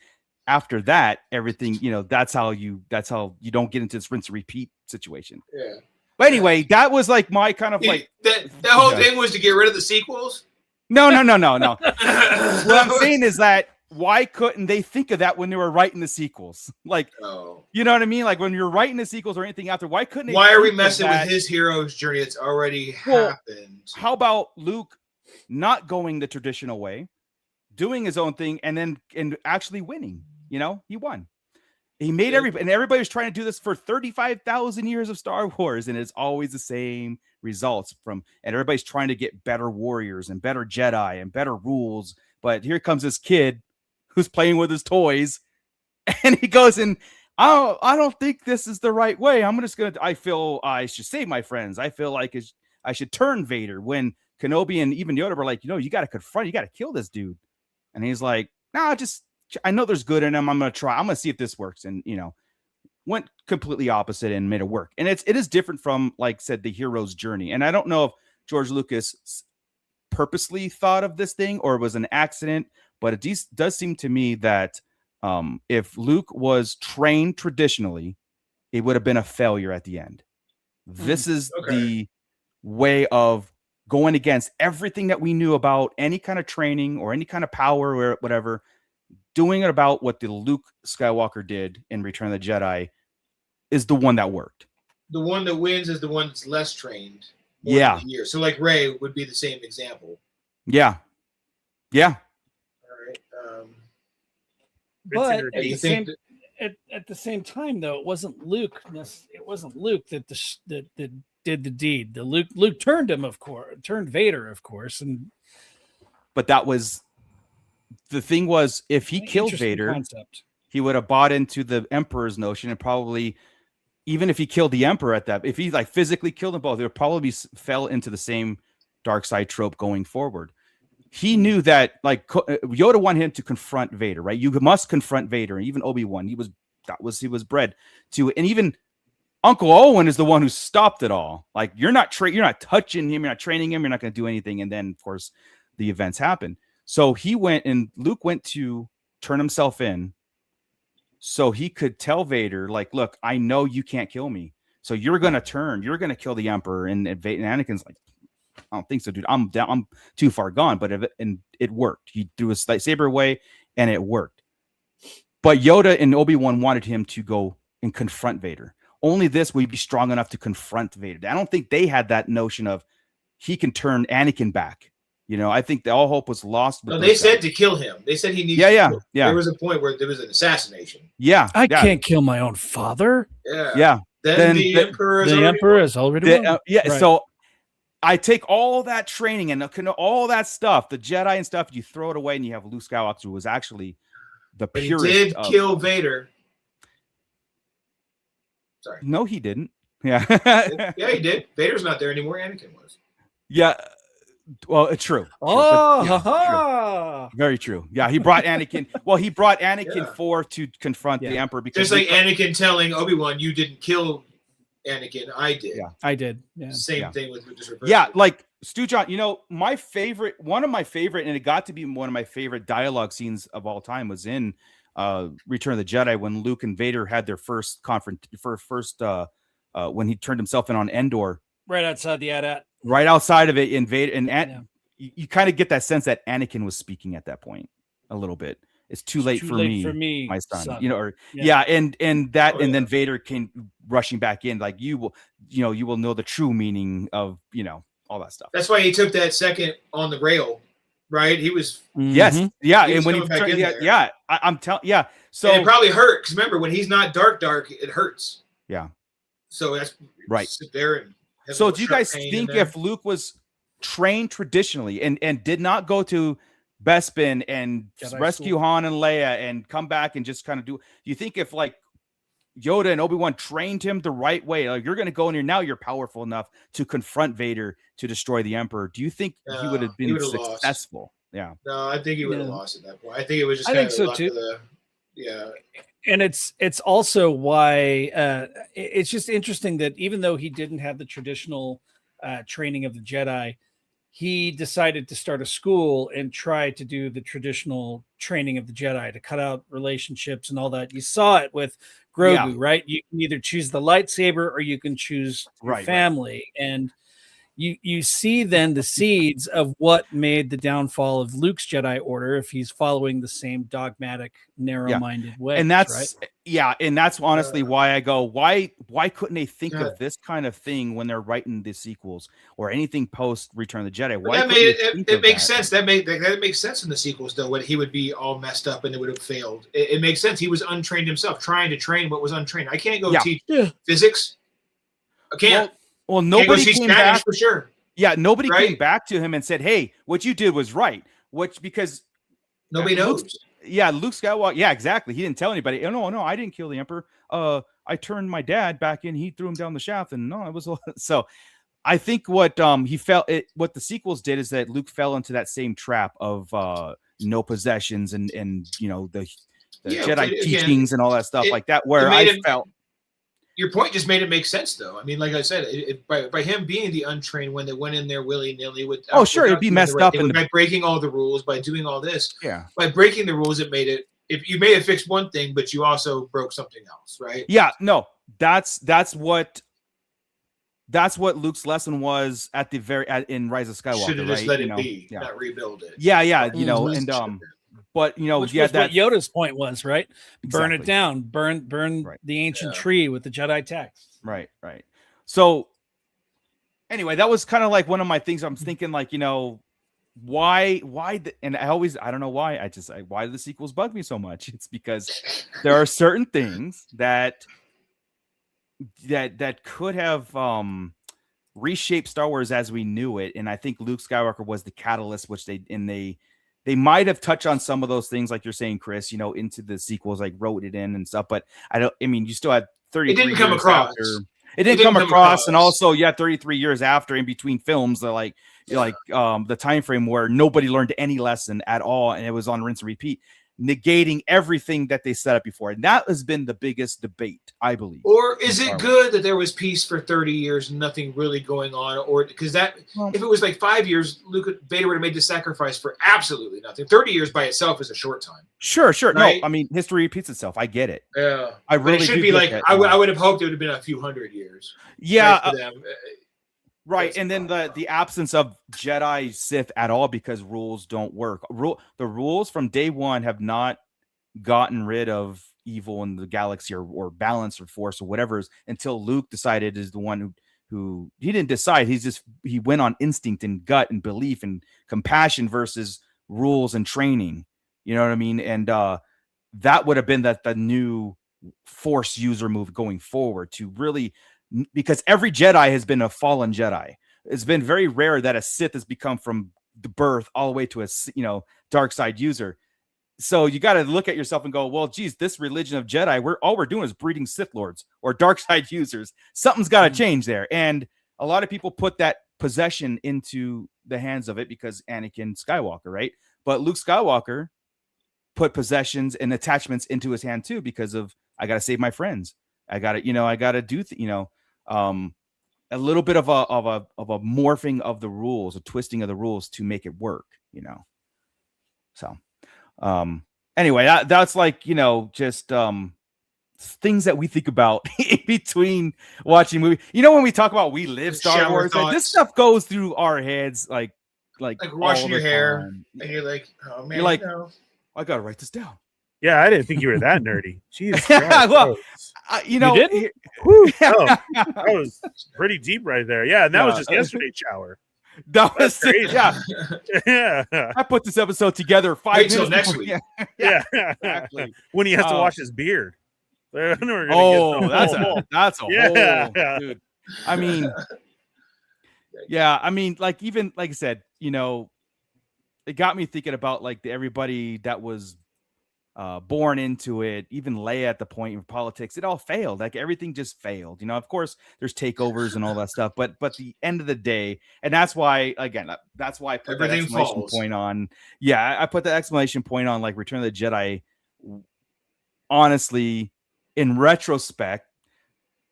after that, everything, you know, that's how you don't get into this rinse and repeat situation. Yeah. But anyway, that was like my kind of like that whole thing was to get rid of the sequels. No. What I'm saying is that why couldn't they think of that when they were writing the sequels? Like, you know what I mean? Like when you're writing the sequels or anything after, why couldn't they? Why are we messing with his hero's journey? It's already happened. How about Luke not going the traditional way, doing his own thing, and actually winning? You know, he won. He made everybody was trying to do this for 35,000 years of Star Wars, and it's always the same results and everybody's trying to get better warriors and better Jedi and better rules. But here comes this kid who's playing with his toys, and he goes, and I don't think this is the right way. I feel I should save my friends. I feel like I should turn Vader, when Kenobi and even Yoda were like, you know, you got to confront, you got to kill this dude. And he's like, no, I know there's good in him. I'm going to try. I'm going to see if this works. And, you know, went completely opposite and made it work. And it is different from, like said, the hero's journey. And I don't know if George Lucas purposely thought of this thing or it was an accident, but it does seem to me that if Luke was trained traditionally, it would have been a failure at the end. This is the way of going against everything that we knew about any kind of training or any kind of power or whatever, doing it about what the Luke Skywalker did in Return of the Jedi is the one that worked. The one that wins is the one that's less trained. Yeah. So like Rey would be the same example. Yeah. Yeah. All right. But at the same time, though, it wasn't Luke. It wasn't Luke that did the deed. Luke turned him, of course, turned Vader, of course, but that was the thing. Was if he killed Vader, he would have bought into the Emperor's notion, and probably even if he killed the Emperor if he like physically killed them both, it would probably fell into the same dark side trope going forward. He knew that like Yoda wanted him to confront Vader, right? You must confront Vader, and even Obi-Wan, he was bred to, and even Uncle Owen is the one who stopped it all. Like you're not touching him, you're not training him, you're not going to do anything. And then of course the events happen. So Luke went to turn himself in so he could tell Vader, like, look, I know you can't kill me. So you're going to kill the Emperor. And Anakin's like, I don't think so, dude. I'm too far gone. But it worked. He threw his lightsaber away and it worked. But Yoda and Obi-Wan wanted him to go and confront Vader. Only this would be strong enough to confront Vader. I don't think they had that notion of he can turn Anakin back. I think all hope was lost. No, they said to kill him. They said he needed to kill him. There was a point where there was an assassination. Yeah. I can't kill my own father. Yeah. Yeah. Then the Emperor is already won. Yeah. Right. So I take all that training and all that stuff, the Jedi and stuff, you throw it away and you have Luke Skywalker, who was actually the purest. He did kill Vader. Sorry. No, he didn't. Yeah. Yeah, he did. Vader's not there anymore. Anakin was. Yeah. Well, it's true. True. Very true. Yeah, he brought Anakin. Well, he brought Anakin forth to confront the Emperor because just like Anakin telling Obi-Wan, "You didn't kill Anakin, I did." Yeah, I did. Yeah. Same thing with just reverse. Yeah, like Stu John. One of my favorite, and it got to be one of my favorite dialogue scenes of all time was in Return of the Jedi when Luke and Vader had their first when he turned himself in on Endor, right outside the AT-AT. Right outside of it, in Vader, and you kind of get that sense that Anakin was speaking at that point a little bit. It's too late for me, my son. And then Vader came rushing back in, like you will know the true meaning of all that stuff. That's why he took that second on the rail, right? He was yes, yeah, and when I'm telling, so and it probably hurt because remember when he's not dark, it hurts. Yeah, so that's right. Sit there and. So do you guys think if Luke was trained traditionally and did not go to Bespin and Jedi rescue school. Han and Leia and come back and just kind of do you think if like Yoda and Obi-Wan trained him the right way, like you're going to go in here, you're powerful enough to confront Vader to destroy the Emperor, do you think he would have been successful? Lost. Yeah. No, I think he would have lost at that point. I think it was just I think so too. And it's also why it's just interesting that even though he didn't have the traditional training of the Jedi, he decided to start a school and try to do the traditional training of the Jedi to cut out relationships and all that. You saw it with Grogu, right? You can either choose the lightsaber or you can choose your family. Right. And you see then the seeds of what made the downfall of Luke's Jedi Order if he's following the same dogmatic, narrow-minded way. And that's and that's honestly why I go, why couldn't they think of this kind of thing when they're writing the sequels or anything post Return of the Jedi? Why it makes sense. That makes sense in the sequels though, when he would be all messed up and it would have failed. It makes sense. He was untrained himself, trying to train what was untrained. I can't go teach physics. I can't. Well, nobody came back for sure. Yeah, nobody came back to him and said, "Hey, what you did was right." Because nobody knows. Luke Skywalker. Yeah, exactly. He didn't tell anybody. Oh, no, I didn't kill the Emperor. I turned my dad back in. He threw him down the shaft, and no, it was so. I think what what the sequels did is that Luke fell into that same trap of no possessions and the Jedi teachings and all that stuff like that. Where I felt. your point just made it make sense, though. I mean, like I said, by him being the untrained when they went in there willy nilly with it'd be messed up by breaking all the rules, by doing all this. Yeah, by breaking the rules, it made it. If you may have fixed one thing, but you also broke something else, right? Yeah, no, that's what Luke's lesson was at the in Rise of Skywalker. Should have just right? let it be, not rebuild it. Yeah, but which was what Yoda's point was, right? Burn it down, burn the ancient tree with the Jedi text. Right. So anyway, that was kind of like one of my things. I'm thinking, like, why and I don't know why. Why do the sequels bug me so much? It's because there are certain things that could have reshaped Star Wars as we knew it, and I think Luke Skywalker was the catalyst, which they might have touched on some of those things, like you're saying, Chris, into the sequels, like wrote it in and stuff. But you still had 30. It didn't come across. It didn't come across, and also 33 years after, in between films, they're like the time frame where nobody learned any lesson at all, and it was on rinse and repeat, negating everything that they set up before. And that has been the biggest debate, I believe. Or is it good that there was peace for 30 years, nothing really going on? Or because if it was like 5 years, Vader would have made the sacrifice for absolutely nothing. 30 years by itself is a short time. Sure. Right? No, I mean, history repeats itself. I get it. Yeah. I really it should be like, I would have hoped it would have been a few hundred years. Yeah. Right, and then the absence of Jedi Sith at all, because rules don't work. The rules from day one have not gotten rid of evil in the galaxy or balance or force or whatever, until Luke decided is the one who he didn't decide. He went on instinct and gut and belief and compassion versus rules and training. You know what I mean? And that would have been the new force user move going forward, to really. Because every Jedi has been a fallen Jedi. It's been very rare that a Sith has become from the birth all the way to a dark side user. So you got to look at yourself and go, well, geez, this religion of Jedi, all we're doing is breeding Sith lords or dark side users. Something's got to change there. And a lot of people put that possession into the hands of it because Anakin Skywalker, right? But Luke Skywalker put possessions and attachments into his hand too, because of, I got to save my friends. I got to do, a little bit of a morphing of the rules, a twisting of the rules to make it work, So, anyway, that's like, just things that we think about in between watching movies. When we talk about we live Star Wars, like, this stuff goes through our heads, like washing your hair, and you're like, oh man, you're like, I gotta write this down. Yeah, I didn't think you were that nerdy. Jeez. Well, you didn't? That was pretty deep right there. Yeah, and that was just yesterday's shower. That was crazy. Yeah. I put this episode together 5 minutes till next week. Yeah. Exactly. When he has to wash his beard. That's a whole dude. I mean, like, even like I said, it got me thinking about like everybody that was born into it, even Leia at the point of politics, it all failed. Like, everything just failed. Of course there's takeovers and all that stuff, but the end of the day, and that's why I put that exclamation point on. Yeah, I put the exclamation point on like Return of the Jedi. Honestly, in retrospect,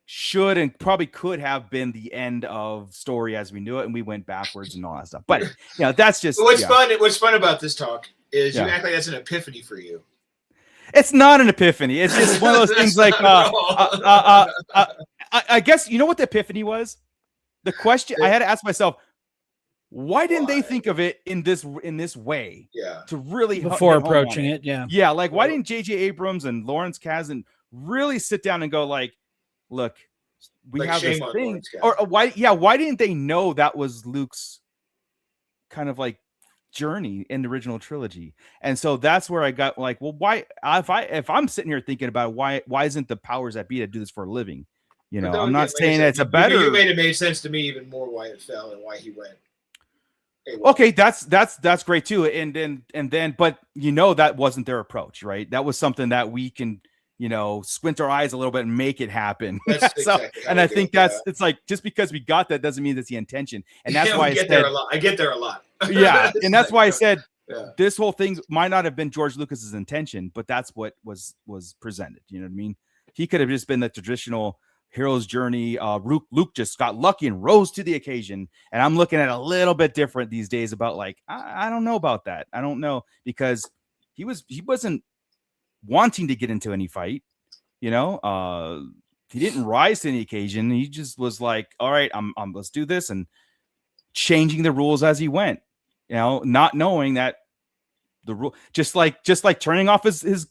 should and probably could have been the end of story as we knew it, and we went backwards and all that stuff. But that's just what's fun about this talk is you act like that's an epiphany for you. It's not an epiphany. It's just one of those things like, I guess, what the epiphany was? The question I had to ask myself, why didn't they think of it in this way? Yeah. To really before approaching it. Yeah. Yeah. Like, why didn't J.J. Abrams and Lawrence Kasdan really sit down and go like, look, we have this thing, or why didn't they know that was Luke's kind of like journey in the original trilogy? And so that's where I got like, well, why, if I'm sitting here thinking about why isn't the powers that be to do this for a living? I'm not saying that it's a better. You made it made sense to me even more why it fell and why he went. Okay, that's great too. And then, but that wasn't their approach, right? That was something that we can, squint our eyes a little bit and make it happen. And I think it's like, just because we got that doesn't mean that's the intention. And that's why I get there a lot. Yeah, and that's why I said this whole thing might not have been George Lucas's intention, but that's what was presented. You know what I mean? He could have just been the traditional hero's journey. Luke just got lucky and rose to the occasion. And I'm looking at a little bit different these days about like, I don't know about that. I don't know, because he wasn't wanting to get into any fight, you know. He didn't rise to any occasion. He just was like, all right, I'm let's do this, and changing the rules as he went, you know, not knowing that the rule, just like turning off his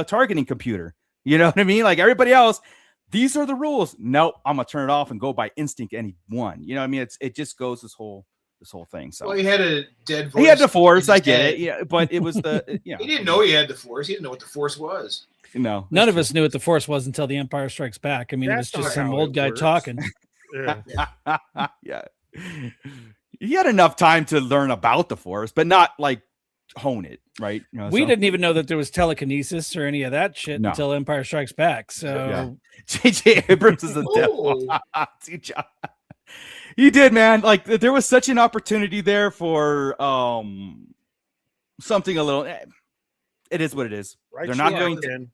targeting computer. You know what I mean? Like everybody else, these are the rules. No, I'm gonna turn it off and go by instinct. And he won. You know what I mean? It just goes this whole thing. So well, he had a dead voice. He had the Force. I get it. Yeah, but it was the he didn't know he had the Force. He didn't know what the Force was. No, none of us knew what the Force was until The Empire Strikes Back. I mean, it was just some old guy talking. Yeah. He had enough time to learn about the Force, but not like hone it, right? You know, we didn't even know that there was telekinesis or any of that shit until Empire Strikes Back. So J.J. Abrams is a devil. He did, man. Like there was such an opportunity there for something a little. It is what it is. Right. They're not going to.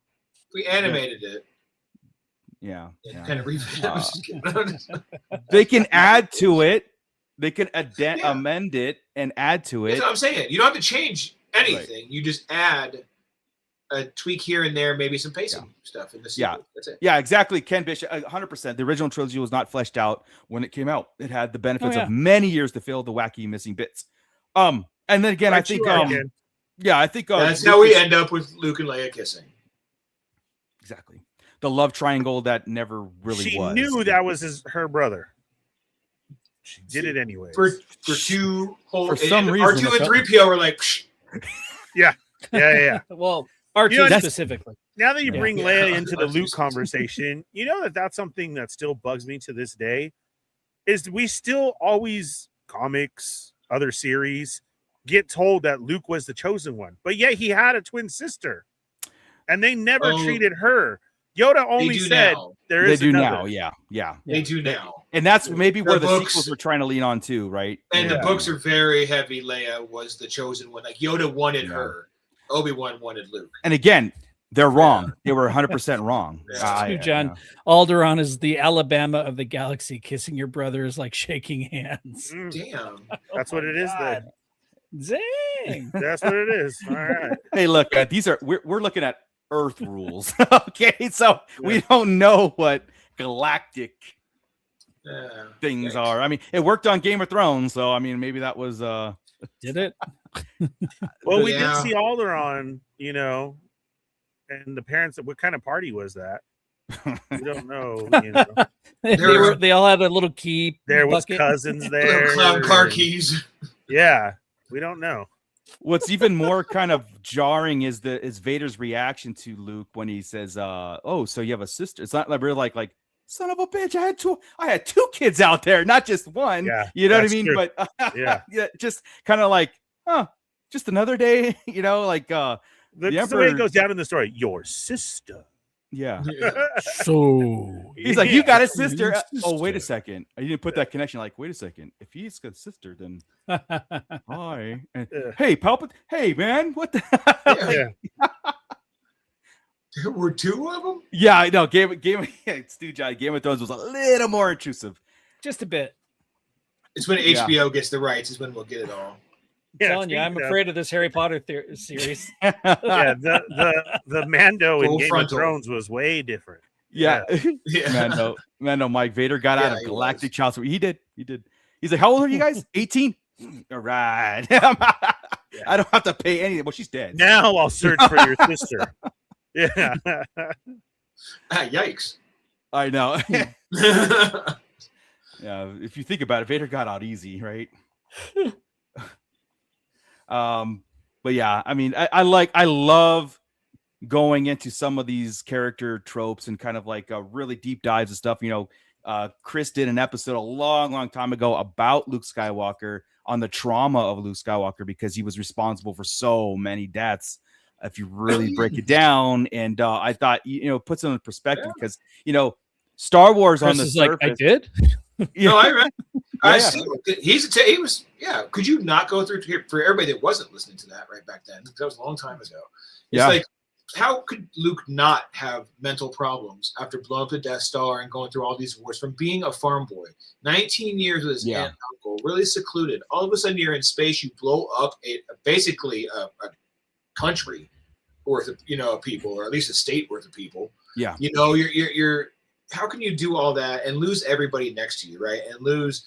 We animated it. Yeah. Kind of they can add to it. They can amend it and add to it. That's what I'm saying. You don't have to change anything. Right. You just add a tweak here and there, maybe some pacing stuff in the sequel. Yeah. That's it. Yeah, exactly. Ken Bishop, 100%. The original trilogy was not fleshed out when it came out. It had the benefits of many years to fill the wacky missing bits. And then again, I think I think that's how we end up with Luke and Leia kissing. Exactly. The love triangle that never really she was. She knew that was her brother. She did it anyway. For two whole for some reason. R2 and 3PO were like, yeah. Well, R2 specifically. Now that you bring Leia into the Luke conversation, you know that's something that still bugs me to this day. Is we still always comics, other series get told that Luke was the chosen one, but yet he had a twin sister, and they never treated her. Yoda only said there is another. Yeah. They do now. And that's maybe where the sequels were trying to lean on too, right? And the books are very heavy. Leia was the chosen one. Like Yoda wanted her. Obi-Wan wanted Luke. And again, they're wrong. They were 100% wrong. John, Alderaan is the Alabama of the galaxy. Kissing your brother is like shaking hands. Damn. That's what it is then. Dang. That's what it is. All right. Hey, look, we're looking at Earth rules. Okay, so we don't know what galactic things are. I mean, it worked on Game of Thrones, so I mean, maybe that was did it? Well, we did see Alderaan, you know, and the parents. What kind of party was that? We don't know. You know. they all had a little key. There was bucket. Cousins there. Clown car keys. Yeah, we don't know. What's even more kind of jarring is Vader's reaction to Luke when he says, "Oh, so you have a sister?" It's not like really like son of a bitch. I had two kids out there, not just one. Yeah, you know what I mean? True. But yeah, just kind of like, just another day. You know, like the way it goes down in the story. Your sister. Yeah. So he's like, you got a sister. Oh, wait a second. I didn't put that connection. Like, wait a second. If he's got a sister, then hi. And, hey, Palpatine. Hey, man. What the? There were two of them. Yeah, I know. Game of Thrones was a little more intrusive. Just a bit. It's when HBO gets the rights. Is when we'll get it all. I'm telling you, I'm afraid of this Harry Potter series. The Mando in Game of Thrones was way different. Yeah. Mando, Mike Vader got out of galactic child support. He did. He's like, how old are you guys? 18. All right. I don't have to pay anything. Well, she's dead. Now I'll search for your sister. Yeah. Yikes. I know. Yeah. If you think about it, Vader got out easy, right? But yeah, I mean, I love going into some of these character tropes and kind of like really deep dives and stuff. You know, Chris did an episode a long time ago about Luke Skywalker on the trauma of Luke Skywalker because he was responsible for so many deaths. If you really break it down, and I thought it puts it in perspective because Star Wars Chris on the is surface. like, I did. No, I read. He was. Yeah. Could you not go through for everybody that wasn't listening to that right back then? Because that was a long time ago. It's like how could Luke not have mental problems after blowing up the Death Star and going through all these wars from being a farm boy, 19 years with his aunt and uncle, really secluded. All of a sudden, you're in space. You blow up basically a country worth of people, or at least a state worth of people. Yeah. You're how can you do all that and lose everybody next to you, right? And lose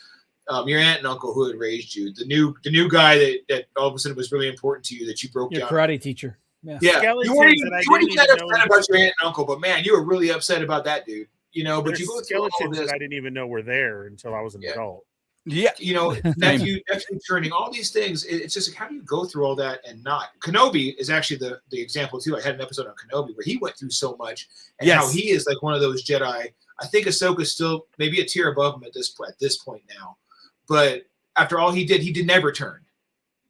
your aunt and uncle who had raised you, the new guy that all of a sudden was really important to you that you broke down. Your karate teacher. Yeah. You weren't even upset about your aunt and uncle, but man, you were really upset about that dude. But you go through all skeletons this. that I didn't even know were there until I was an adult. Yeah. Nephew turning, all these things. It's just like, how do you go through all that and not? Kenobi is actually the example too. I had an episode on Kenobi where he went through so much, and how he is like one of those Jedi. I think Ahsoka's still maybe a tier above him at this point now, but after all he did never turn,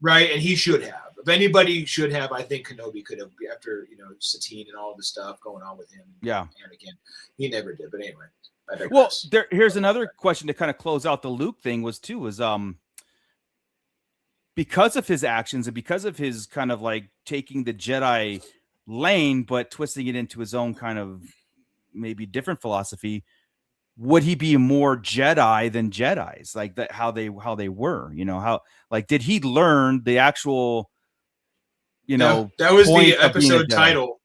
right? And he should have. If anybody should have, I think Kenobi could have, after Satine and all the stuff going on with him. Yeah, and again, he never did. But anyway. Well, here's another question to kind of close out the Luke thing was because of his actions and because of his kind of like taking the Jedi lane but twisting it into his own kind of maybe different philosophy, would he be more Jedi than Jedis, like that how they were, how like did he learn the actual that was the episode title.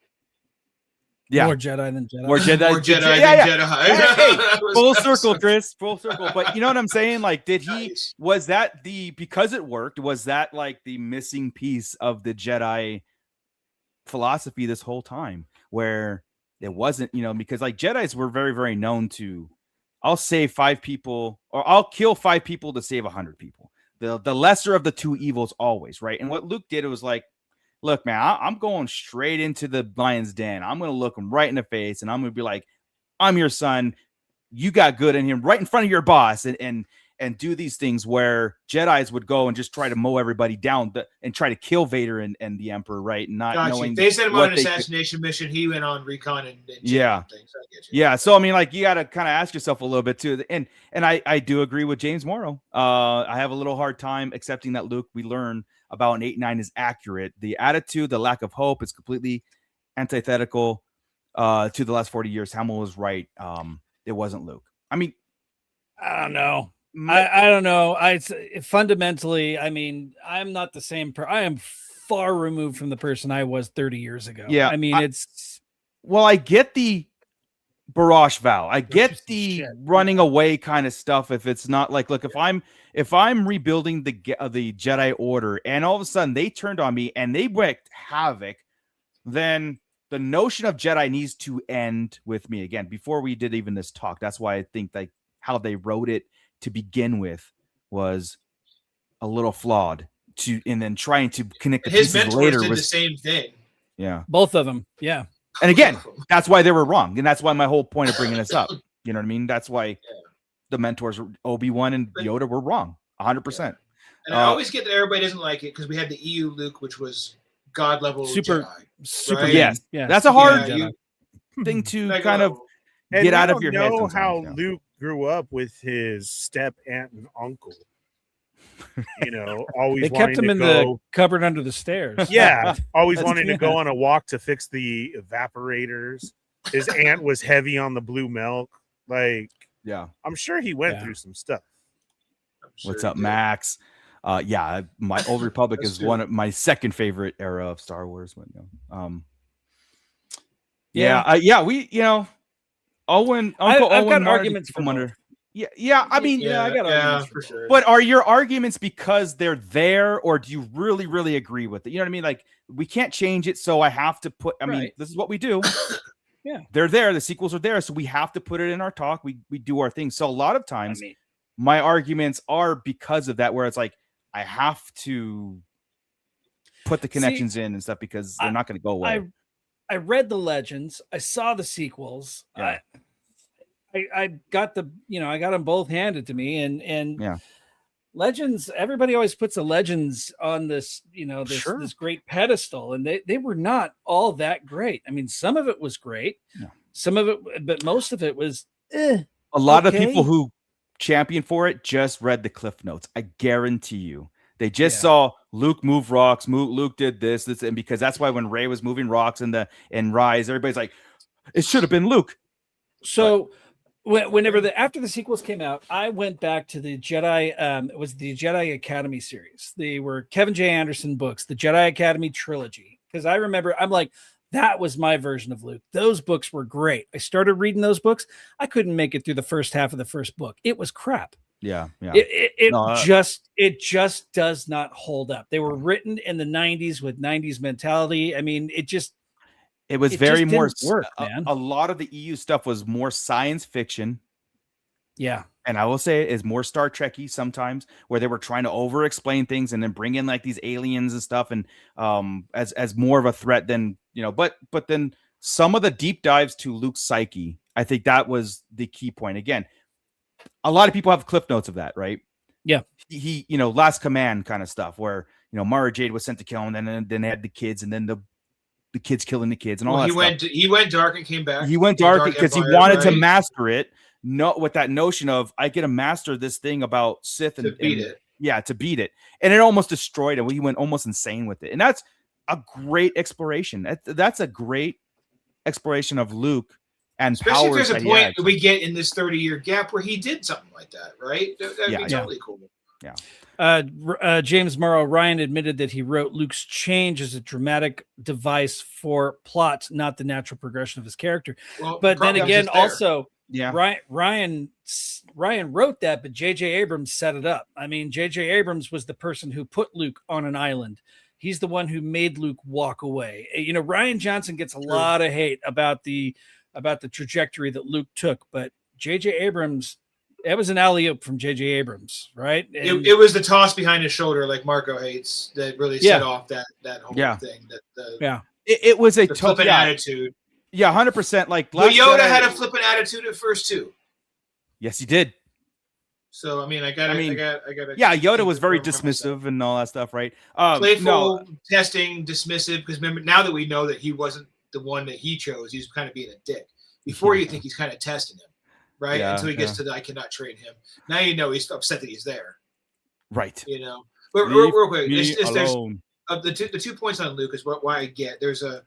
Yeah, more Jedi than Jedi. More Jedi than Jedi. Hey, full circle, Chris. Full circle. But you know what I'm saying? Like, was that because it worked, was that like the missing piece of the Jedi philosophy this whole time? Where it wasn't, because like Jedis were very, very known to, I'll save 5 people or I'll kill 5 people to save 100 people. The lesser of the two evils always, right? And what Luke did, it was like, look, man, I'm going straight into the lion's den. I'm going to look him right in the face, and I'm going to be like, I'm your son. You got good in him right in front of your boss, and do these things where Jedis would go and just try to mow everybody down and try to kill Vader and the Emperor, right? And not knowing they sent him on an assassination mission. He went on recon and things. Yeah. So I mean, like, you got to kind of ask yourself a little bit too. And I do agree with James Morrow. I have a little hard time accepting that Luke, we learn about an 8-9 is accurate. The attitude, the lack of hope is completely antithetical to the last 40 years. Hamill was right. It wasn't Luke. I mean, I don't know. I don't know. Fundamentally, I mean, I'm not the same. I am far removed from the person I was 30 years ago. Yeah. I mean, I get the barrage vow. I get the running away kind of stuff. If it's not like, look, if I'm rebuilding the Jedi Order and all of a sudden they turned on me and they wreaked havoc, then the notion of Jedi needs to end with me again. Before we did even this talk, that's why I think like how they wrote it to begin with was a little flawed. And then trying to connect the his pieces mentors later did was the same thing. Yeah, both of them. Yeah. And again, that's why they were wrong. And that's why my whole point of bringing this up. You know what I mean? That's why the mentors, Obi-Wan and Yoda, were wrong. 100%. Yeah. And I always get that everybody doesn't like it because we had the EU Luke, which was God level super Jedi, right? Yes. Yeah. That's a hard thing to kind of get out of your head. Know how Luke grew up with his step aunt and uncle. Always they kept him in the cupboard under the stairs. Yeah, always wanting to go on a walk to fix the evaporators. His aunt was heavy on the blue milk. Like, yeah, I'm sure he went through some stuff. What's up, Max? My Old Republic is one of my second favorite era of Star Wars. We Owen, I've got arguments from under. Yeah. I mean, I got arguments for sure. But are your arguments because they're there, or do you really, really agree with it? You know what I mean? Like, we can't change it, so I have to put. I mean, this is what we do. Yeah, they're there. The sequels are there, so we have to put it in our talk. We do our thing. So a lot of times, my arguments are because of that, where it's like I have to put the connections in and stuff because they're not going to go away. I read the Legends. I saw the sequels. Yeah. I got I got them both handed to me, and Legends. Everybody always puts the Legends on this, this great pedestal, and they were not all that great. I mean, some of it was great, some of it, but most of it was. A lot of people who champion for it just read the Cliff Notes. I guarantee you, they just saw Luke moved rocks. Luke did this, and because that's why when Rey was moving rocks in Rise, everybody's like, it should have been Luke. So after the sequels came out, I went back to the Jedi. It was the Jedi Academy series. They were Kevin J. Anderson books, the Jedi Academy trilogy. Because I remember, I'm like, that was my version of Luke. Those books were great. I started reading those books. I couldn't make it through the first half of the first book. It was crap. Yeah. It just does not hold up. They were written in the 90s with 90s mentality. I mean, it was very more work, man. A lot of the EU stuff was more science fiction. Yeah. And I will say it is more Star Trek-y sometimes, where they were trying to over-explain things and then bring in like these aliens and stuff, and as more of a threat than, but then some of the deep dives to Luke's psyche, I think that was the key point. Again, a lot of people have cliff notes of that, right? Yeah. He Last Command kind of stuff, where Mara Jade was sent to kill him, and then they had the kids, and then the kids killing the kids and all that stuff. He went dark and came back. He went dark because he wanted to master it. With that notion of, I get to master this thing about Sith and beat it. Yeah, to beat it. And it almost destroyed him. He went almost insane with it. And that's a great exploration. That's a great exploration of Luke and especially powers. If there's a point we get in this 30-year gap where he did something like that, right? That'd be totally cool. Yeah. James Morrow Ryan admitted that he wrote Luke's change as a dramatic device for plot, not the natural progression of his character. Well, but then again, also, Ryan wrote that, but J.J. Abrams set it up. I mean, J.J. Abrams was the person who put Luke on an island. He's the one who made Luke walk away. Ryan Johnson gets a lot of hate about the trajectory that Luke took, but J.J. Abrams, that was an alley-oop from J.J. Abrams, right? It was the toss behind his shoulder, like Marco hates, that really set off that whole thing. It was a flippant attitude. Yeah, 100%. Like Yoda had a flippant attitude at first too. Yes, he did. So I mean, I got. Yeah, Yoda was very dismissive and all that stuff, right? Playful, testing, dismissive. Because remember, now that we know that he wasn't the one that he chose, he's kind of being a dick. Before you think he's kind of testing him, right? Yeah, until he gets to the I cannot train him. Now he's upset that he's there. Right. But real quick, there's the 2 points on Luke is why I get there's a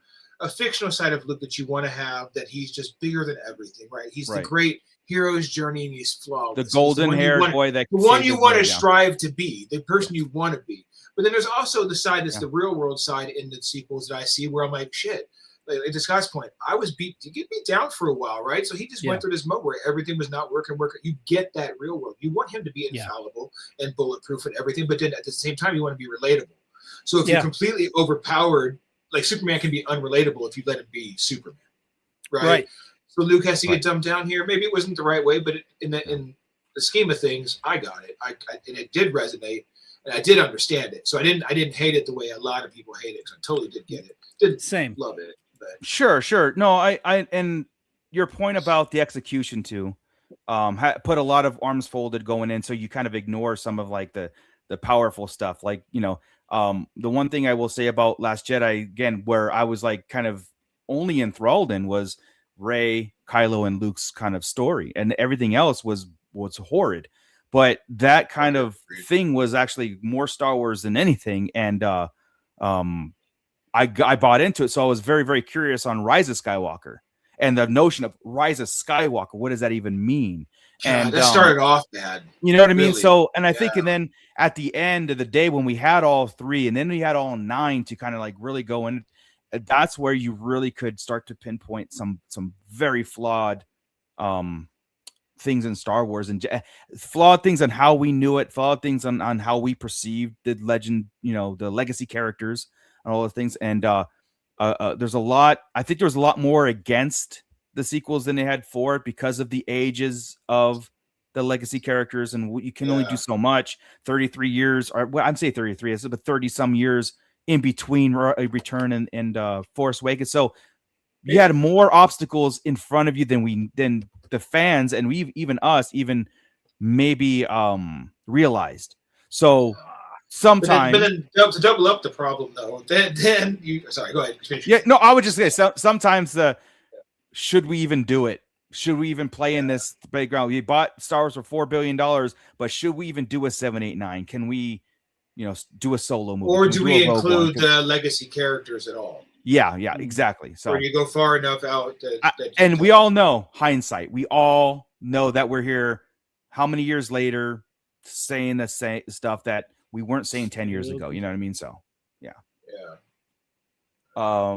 fictional side of Luke that you want to have, that he's just bigger than everything, right? He's the great hero's journey and he's flawed. The golden-haired boy, the one you want to strive to be, the person you want to be. But then there's also the side that's the real world side in the sequels that I see where I'm like, shit. Like, to Scott's point, I was beat down for a while, right? So he just went through this mode where everything was not working. You get that real world. You want him to be infallible and bulletproof and everything, but then at the same time, you want to be relatable. So if you're completely overpowered, like Superman can be unrelatable if you let him be Superman, right? So Luke has to get dumbed down here. Maybe it wasn't the right way, but in the scheme of things, I got it. And it did resonate, and I did understand it. So I didn't hate it the way a lot of people hate it. Because I totally did get it. Didn't love it. But. Sure. No, I and your point about the execution too, put a lot of arms folded going in, so you kind of ignore some of like the powerful stuff, like the one thing I will say about Last Jedi, again, where I was like kind of only enthralled in, was Rey, Kylo, and Luke's kind of story, and everything else was horrid. But that kind of thing was actually more Star Wars than anything, and I bought into it. So I was very, very curious on Rise of Skywalker and the notion of Rise of Skywalker. What does that even mean? And that started off bad. You know what I mean? So, and I think, and then at the end of the day, when we had all 3 and then we had all 9 to kind of like really go in, that's where you really could start to pinpoint some very flawed things in Star Wars, and flawed things on how we knew it, flawed things on how we perceived the legend, the legacy characters and all those things. And there's a lot, I think there was a lot more against the sequels than they had for it because of the ages of the legacy characters, and you can only do so much. 33 years, or well, I'm saying 33, but 30 some years in between Return and Force Awakens. So you had more obstacles in front of you than the fans and even us maybe realized. So sometimes, but then to double up the problem though, then you sorry, go ahead. Yeah, no, I would just say sometimes should we even do it? Should we even play in this playground? We bought Star Wars for $4 billion, but should we even do a 7, 8, 9? Can we do a solo movie, or do we include the legacy characters at all? Yeah, exactly. So or you go far enough out and we all know hindsight. We all know that we're here. How many years later, saying the same stuff that we weren't saying 10 years ago? You know what I mean? So,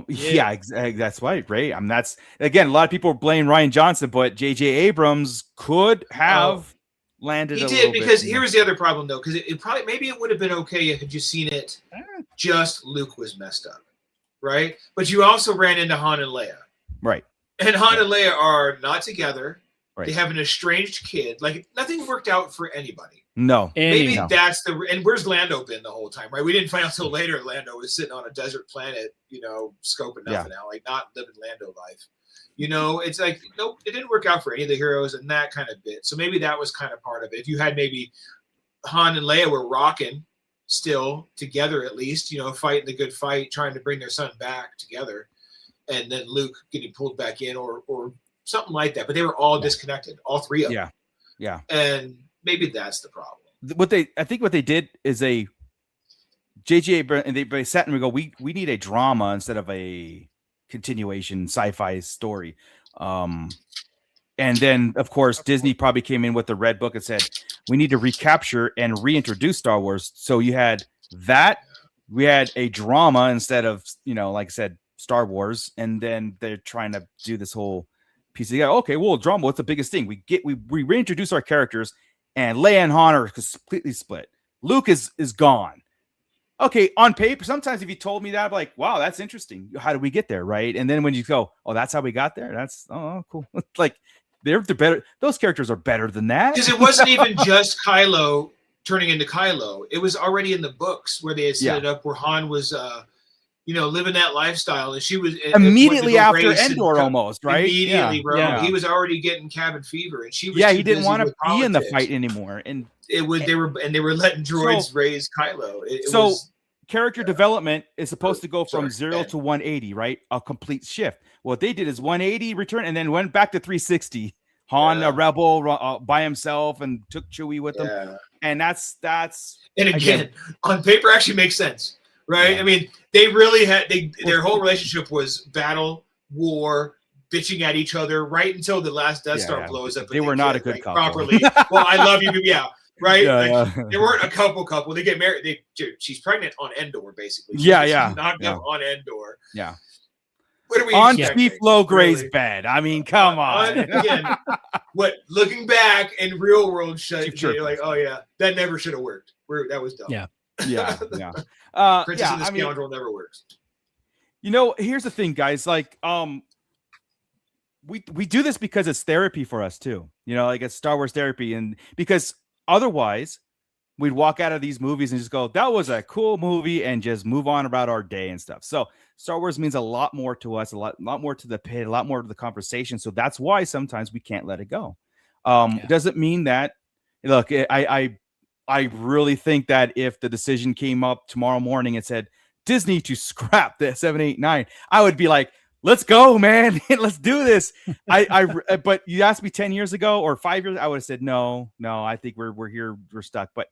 exactly. That's right, Ray. That's again, a lot of people blame Rian Johnson, but J.J. Abrams could have landed. He did, because here's the other problem though, because it probably maybe it would have been okay if you seen it. Just Luke was messed up, right? But you also ran into Han and Leia, right? And Han and Leia are not together. Right. They have an estranged kid. Like nothing worked out for anybody. No. Maybe that's and where's Lando been the whole time, right? We didn't find out until later Lando was sitting on a desert planet, scoping nothing out, like not living Lando life. It's like, nope, it didn't work out for any of the heroes and that kind of bit. So maybe that was kind of part of it. If you had maybe Han and Leia were rocking still together, at least, fighting the good fight, trying to bring their son back together, and then Luke getting pulled back in or something like that. But they were all disconnected, all three of them. Yeah. And maybe that's the problem. I think what they did is they sat and go, we need a drama instead of a continuation sci-fi story. And then of course Disney probably came in with the red book and said, we need to recapture and reintroduce Star Wars. So you had that, we had a drama instead of, like I said, Star Wars. And then they're trying to do this whole piece of, okay, well, drama, what's the biggest thing? We reintroduce our characters, and Leia and Han are completely split. Luke is gone. Okay, on paper, sometimes if you told me that, I'd be like, wow, that's interesting. How did we get there, right? And then when you go, oh, that's how we got there? That's, cool. Like, they're better. Those characters are better than that. Because it wasn't even just Kylo turning into Kylo. It was already in the books where they had set it up where Han was, living that lifestyle. And she was immediately after Endor almost, right? Immediately, bro. Yeah. He was already getting cabin fever. And she was he didn't want to be in the fight anymore. And they were letting droids raise Kylo. Character development is supposed to go from 0 to 180, right? A complete shift. What they did is 180 return and then went back to 360. Han, a rebel by himself, and took Chewie with him. And that's and again on paper actually makes sense, right? Yeah. I mean, they really had their whole relationship was battle, war, bitching at each other right until the last Death Star blows up. They were not a good couple. Properly. Well, I love you, right? They weren't a couple. They get married. She's pregnant on Endor, basically. She's knocked up on Endor. Yeah. What are we on Chief Logray's bed? I mean, come on. Again, looking back in real world shit, you're like, oh yeah, that never should have worked. That was dumb. Yeah. Princess and the Scoundrel never works. Here's the thing, guys. Like, we do this because it's therapy for us too. Like it's Star Wars therapy, and because otherwise we'd walk out of these movies and just go, that was a cool movie, and just move on about our day and stuff. So Star Wars means a lot more to us, a lot more to the pit, a lot more to the conversation. So that's why sometimes we can't let it go. It doesn't mean that, look, I really think that if the decision came up tomorrow morning and said Disney to scrap the 7, 8, 9, I would be like, let's go, man. Let's do this. But you asked me 10 years ago or 5 years, I would have said, no, I think we're here. We're stuck. But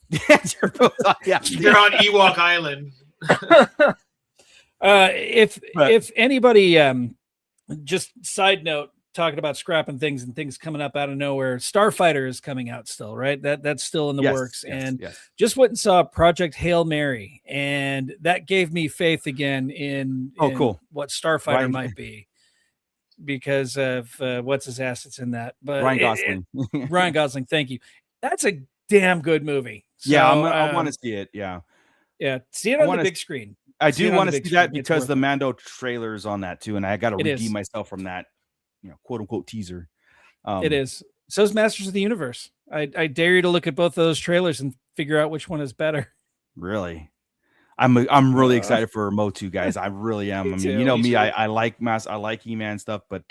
you're on Ewok Island. If anybody, just side note, talking about scrapping things and things coming up out of nowhere, Starfighter is coming out still, right? That's still in the works. Just went and saw Project Hail Mary, and that gave me faith again in what Starfighter might be, because of what's his assets in that. But Ryan Gosling. Ryan Gosling, thank you. That's a damn good movie. So, I want to see it. Yeah, see it on the big screen. I do want to see that because the Mando trailer is on that too, and I got to redeem myself from that, quote unquote teaser. It is. So is Masters of the Universe. I dare you to look at both of those trailers and figure out which one is better. Really, I'm really excited for Motu, guys. I really am. I like I like He-Man stuff, but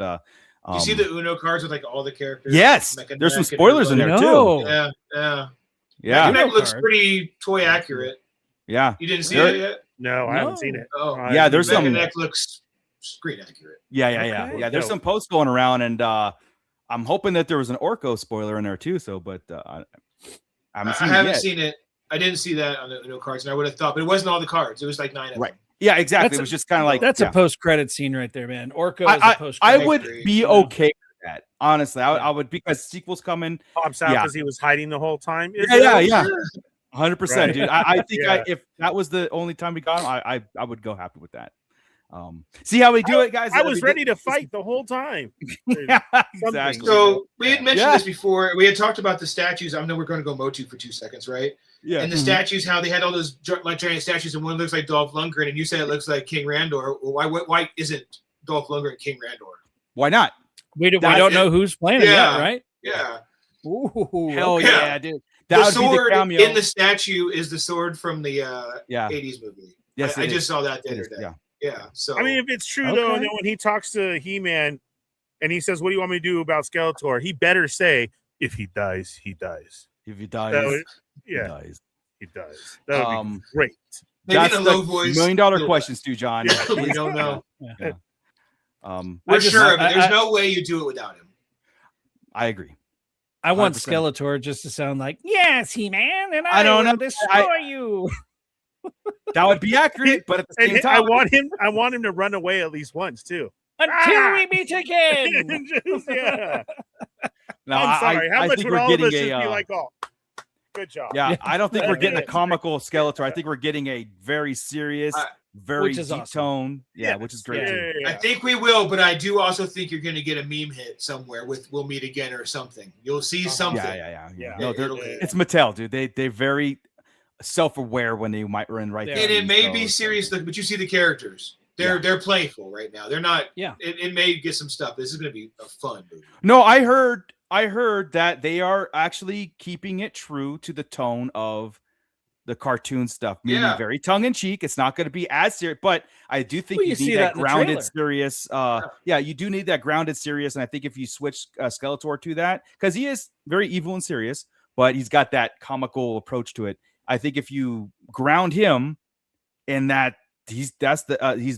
you see the Uno cards with like all the characters. Yes, there's some spoilers in there too. Yeah. Mech looks pretty toy accurate. Yeah, you didn't see it yet? No, I haven't seen it. Oh, yeah. There's some. Mech looks screen accurate. Yeah. There's some posts going around, and I'm hoping that there was an Orko spoiler in there too. So, but I haven't seen it. I didn't see that on the no cards, and I would have thought, but it wasn't all the cards. It was like 9 of Right. them. Yeah, exactly. It was just kind of like that's a post-credit scene right there, man. Orko is a post-credit. I would be okay with that. Honestly, I would, because sequels coming. Pops out because he was hiding the whole time. Yeah. 100%, Right. dude. I think if that was the only time we got him, I would go happy with that. See how we do it, guys. I was ready to fight the whole time. Yeah, exactly. So we had mentioned this before. We had talked about the statues. I know we're going to go Motu for 2 seconds, right? Yeah. And the statues, how they had all those like giant statues, and one looks like Dolph Lundgren, and you said it looks like King Randor. Why isn't Dolph Lundgren King Randor? Why not? We don't know who's playing it yet, right? Yeah. Ooh, hell yeah, dude. The sword in the statue is the sword from the 80s movie. Yes, I just saw that the other day. Yeah. So I mean, if it's true though, and then when he talks to He-Man and he says, "What do you want me to do about Skeletor?" He better say, "If he dies, he dies." If he dies, he dies. He dies. That would be great. Maybe That's in a low the voice. $1 million questions too, John. We don't know. Yeah. We're sure of it. There's no way you do it without him. I agree. I want 100%. Skeletor just to sound like, "Yes, He-Man, and I don't will know. destroy you." That would be accurate, but at the same time, I want him to run away at least once too. Until we meet again. Yeah. No, I'm sorry. How I much think would we're all of getting us just be like, "Oh, good job"? Yeah, I don't think we're getting a comical Skeletor. I think we're getting a very serious, very deep awesome. tone. Yeah, which is great too. I think we will, but I do also think you're going to get a meme hit somewhere with "We'll meet again" or something. You'll see something. Yeah. No, it's Mattel, dude. They very self-aware when they might run right there. And it may be serious, but you see the characters. They're playful right now. They're not. Yeah. It may get some stuff. This is going to be a fun movie. No, I heard that they are actually keeping it true to the tone of the cartoon stuff, meaning very tongue-in-cheek. It's not going to be as serious, but I do think you need that grounded, serious. You do need that grounded, serious, and I think if you switch Skeletor to that, because he is very evil and serious, but he's got that comical approach to it. I think if you ground him in that, he's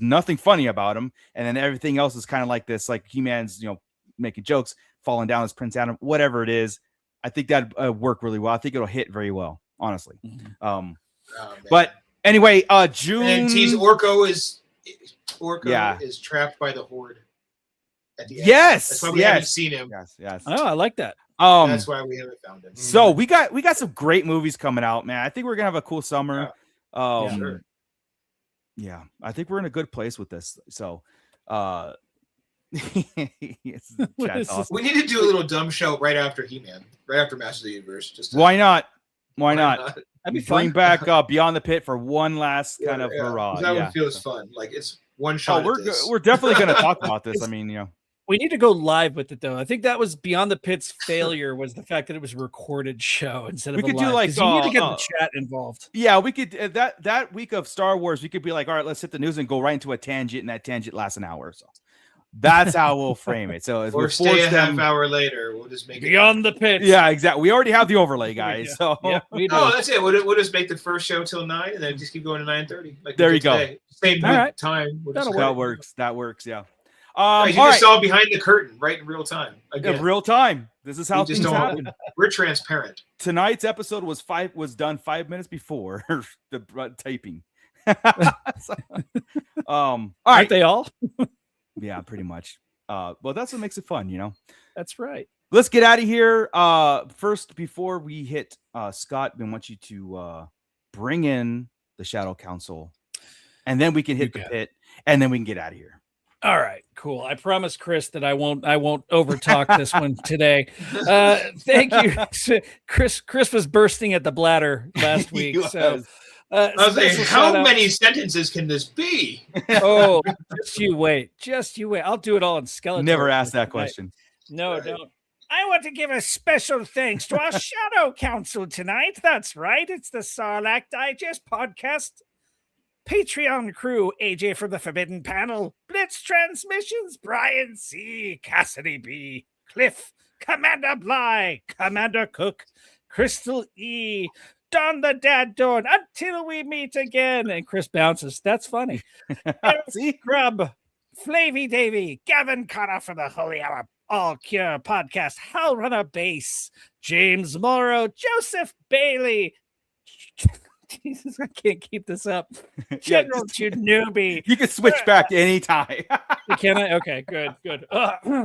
nothing funny about him, and then everything else is kind of like this, like He-Man's, making jokes, falling down as Prince Adam, whatever it is. I think that work really well. I think it'll hit very well, honestly. But anyway, June. And tease Orko is trapped by the Horde at the end. Yes, that's why we haven't seen him. Yes. Oh, I like that. That's why we haven't found him. So we got some great movies coming out, man. I think we're gonna have a cool summer. Yeah, I think we're in a good place with this. So we need to do a little dumb show right after He-Man, right after Masters of the Universe. Why not? Why not? That'd be Bring fun. back Beyond the Pit for one last kind of hurrah. That one feels fun. Like it's one shot. We're definitely going to talk about this. I mean, we need to go live with it though. I think that was Beyond the Pit's failure was the fact that it was a recorded show instead of we could live, do like you need to get the chat involved. Yeah, we could that week of Star Wars. We could be like, all right, let's hit the news and go right into a tangent, and that tangent lasts an hour or so. That's how we'll frame it. So if or stay a half hour later, we'll just make Beyond the Pit. Yeah, exactly. We already have the overlay, guys. So that's it. We'll just make the first show till 9, and then just keep going to 9:30. Like there you go. Today. Same time. That works. That works. Yeah. You just saw behind the curtain, right in real time. Again. In real time. This is how things happen. We're transparent. Tonight's episode was done 5 minutes before the taping. All right. Aren't they all? Yeah, pretty much. Well, that's what makes it fun, That's right. Let's get out of here. First, before we hit Scott, we want you to bring in the Shadow Council, and then we can hit the pit, and then we can get out of here. All right, cool. I promise, Chris, that I won't overtalk this one today. Thank you, Chris. Chris was bursting at the bladder last week. So I was like, how many sentences can this be? Oh, just you wait. I'll do it all in Skeletor. Never asked that question. No, don't. I want to give a special thanks to our Shadow Council tonight. That's right. It's the Sarlacc Digest podcast. Patreon crew, AJ from the Forbidden Panel, Blitz Transmissions, Brian C., Cassidy B., Cliff, Commander Bly, Commander Cook, Crystal E., Don the Dad Dorn, until we meet again. And Chris bounces. That's funny. Eric Grubb, Flavy Davy, Gavin Connor from the Holy Hour All Cure podcast, Hal Runner Base, James Morrow, Joseph Bailey, Jesus, I can't keep this up. General Janubi. You can switch back anytime. Can I? Okay, good.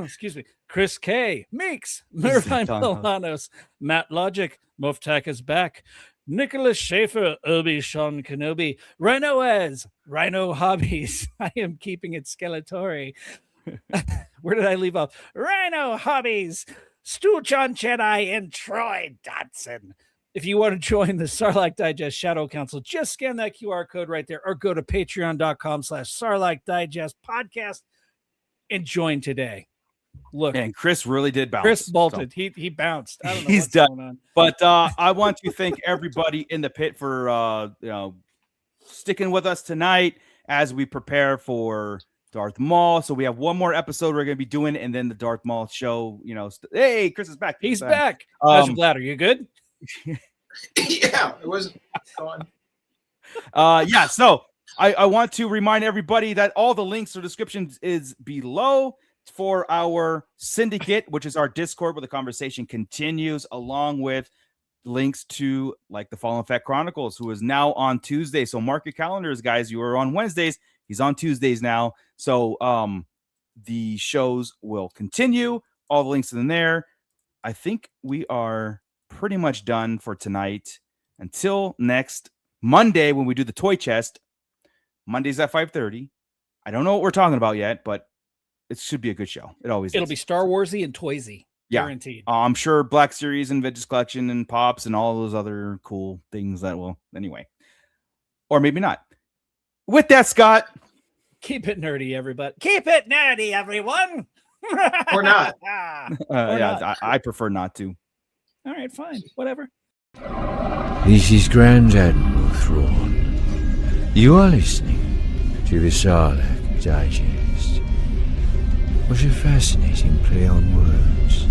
Excuse me. Chris K. Meeks. Mervine Milanos. Matt Logic. Moftak is back. Nicholas Schaefer. Obi-Sean Kenobi. Rhino Ez. Rhino Hobbies. I am keeping it Skeletori. Where did I leave off? Rhino Hobbies. Stu John Jedi and Troy Dotson. If you want to join the Sarlacc Digest Shadow Council, just scan that QR code right there or go to patreon.com/Sarlacc Digest podcast and join today. Look, and Chris really did bounce. Chris bolted. So. He bounced. I don't know He's what's done. going on. But I want to thank everybody in the pit for sticking with us tonight as we prepare for Darth Maul. So we have one more episode we're going to be doing, and then the Darth Maul show. Hey, Chris is back. He's back. How's your bladder? You good? Yeah, it wasn't gone. So I want to remind everybody that all the links or descriptions is below for our syndicate, which is our Discord where the conversation continues, along with links to like the Fallen Fett Chronicles, who is now on Tuesday. So mark your calendars, guys. You were on Wednesdays. He's on Tuesdays now. So the shows will continue. All the links are in there. I think we are pretty much done for tonight until next Monday when we do the toy chest. Mondays at 5:30. I don't know what we're talking about yet, but it should be a good show. It'll be Star Warsy and Toysy. Yeah. Guaranteed. I'm sure Black Series and Vintage Collection and Pops and all those other cool things that will anyway. Or maybe not. With that, Scott. Keep it nerdy, everybody. Keep it nerdy, everyone. Or not. I prefer not to. All right, fine. Whatever. This is Grand Admiral Thrawn. You are listening to the Sarlacc Digest. What a fascinating play on words.